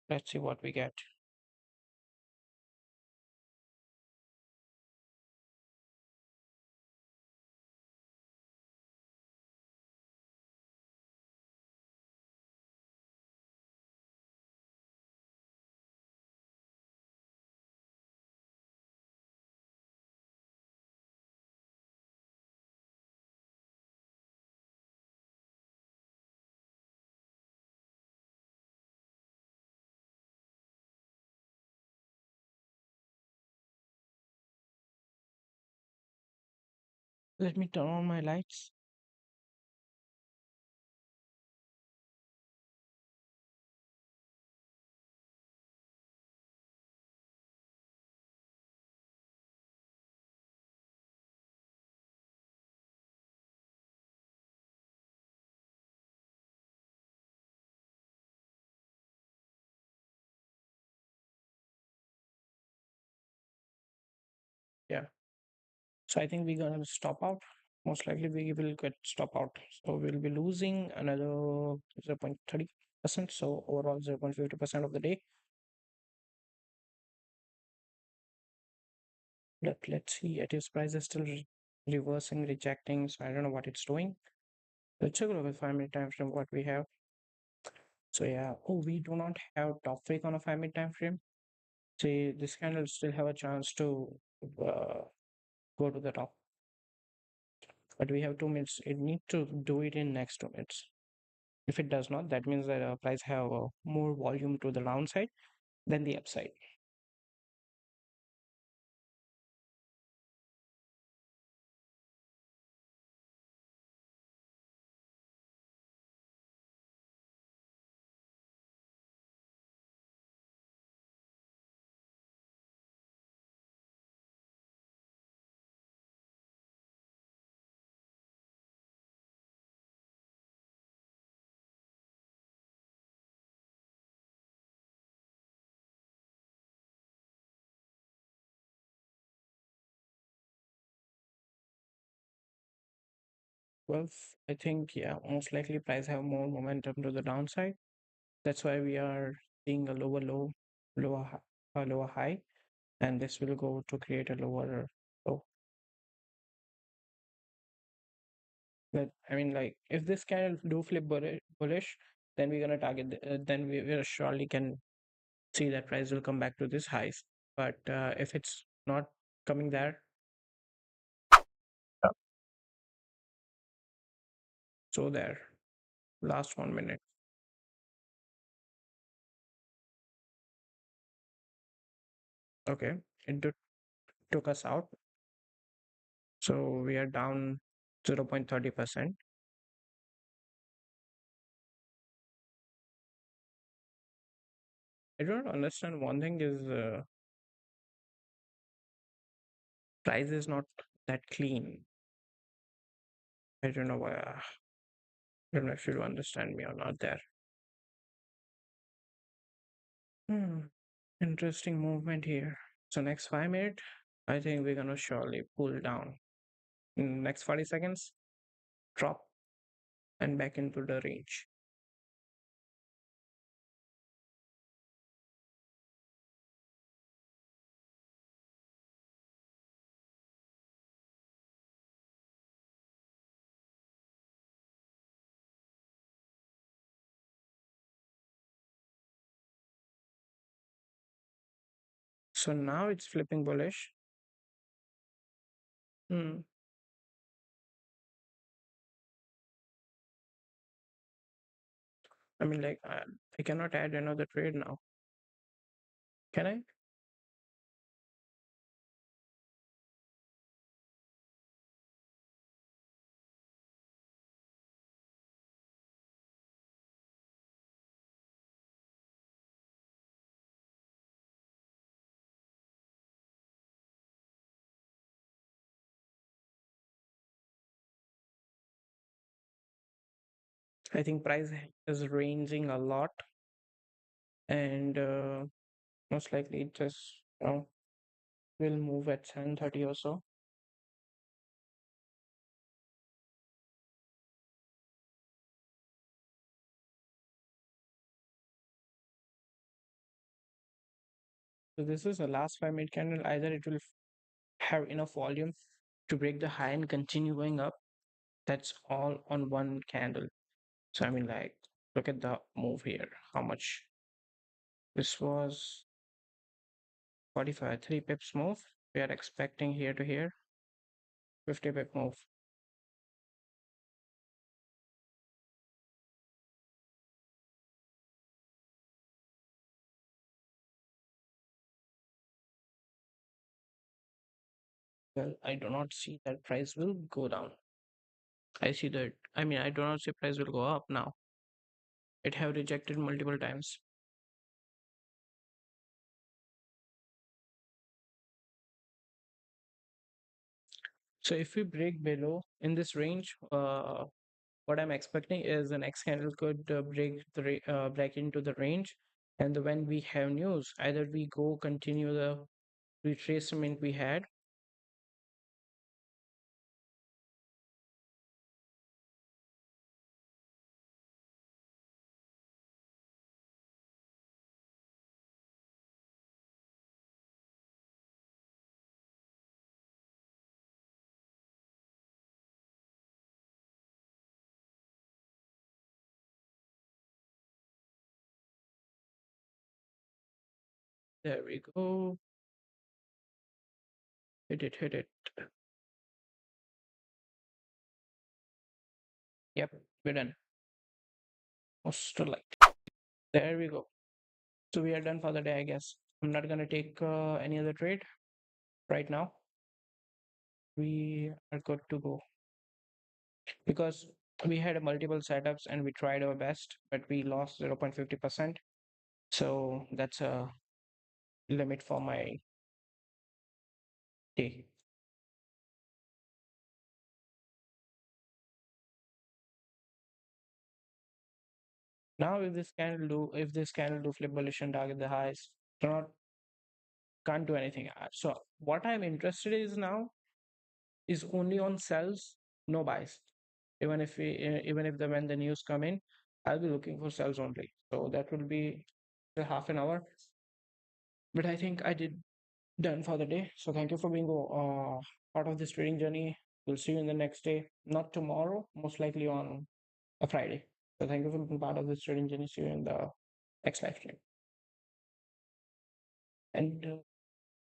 let's see what we get. Let me turn on my lights. Yeah. So I think we're gonna stop out. most likely we will get stop out. So we'll be losing another 0.30%. So overall 0.50% of the day. Let's see. It is price is still reversing, rejecting. So I don't know what it's doing. Let's check over 5 minute time frame what we have. So yeah, oh, we do not have top freak on a 5 minute time frame. See, this candle still have a chance to uh, go to the top, but we have 2 minutes. It need to do it in next 2 minutes. If it does not, that means that price have more volume to the downside than the upside. 12, I think, yeah, most likely price have more momentum to the downside. That's why we are seeing a lower low, a lower high, and this will go to create a lower low. But I mean, like, if this candle do flip bullish, then we're gonna target. Then we surely can see that price will come back to this highs. But if it's not coming there, yeah. So there, last 1 minute. Okay, it took us out. So we are down 0.30%. I don't understand. One thing is price is not that clean. I don't know why. I don't know if you understand me or not there. Hmm. Interesting movement here. So next 5 minutes, I think we're gonna surely pull down. In next 40 seconds, drop and back into the range. So now it's flipping bullish. Hmm. I mean, like, I cannot add another trade now. Can I? I think price is ranging a lot, and most likely it just will move at 7:30 or so. So this is the last 5 minute candle. Either it will have enough volume to break the high and continue going up. That's all on one candle. So I mean, like, look at the move here. How much? This was 45, 3 pips move. We are expecting here to here, 50 pip move. Well, I do not see that price will go down. I see that. I mean, I do not see price will go up now. It have rejected multiple times. So if we break below in this range, what I'm expecting is the next candle could break into the range, and when we have news, either we go continue the retracement we had, There we go. Hit it, hit it. Yep, we're done. Most light. There we go. So we are done for the day, I guess. I'm not gonna take any other trade right now. We are good to go because we had multiple setups and we tried our best, but we lost 0.50%. So that's a limit for my day. Now, if this candle do flip bullish and target the highs, cannot can't do anything. So what I'm interested is now is only on sells, no buys. Even if the when the news come in, I'll be looking for sells only. So that will be the half an hour. But I think I did done for the day. So thank you for being part of this trading journey. We'll see you in the next day, not tomorrow, most likely on a Friday. So thank you for being part of this trading journey. See you in the next live stream. And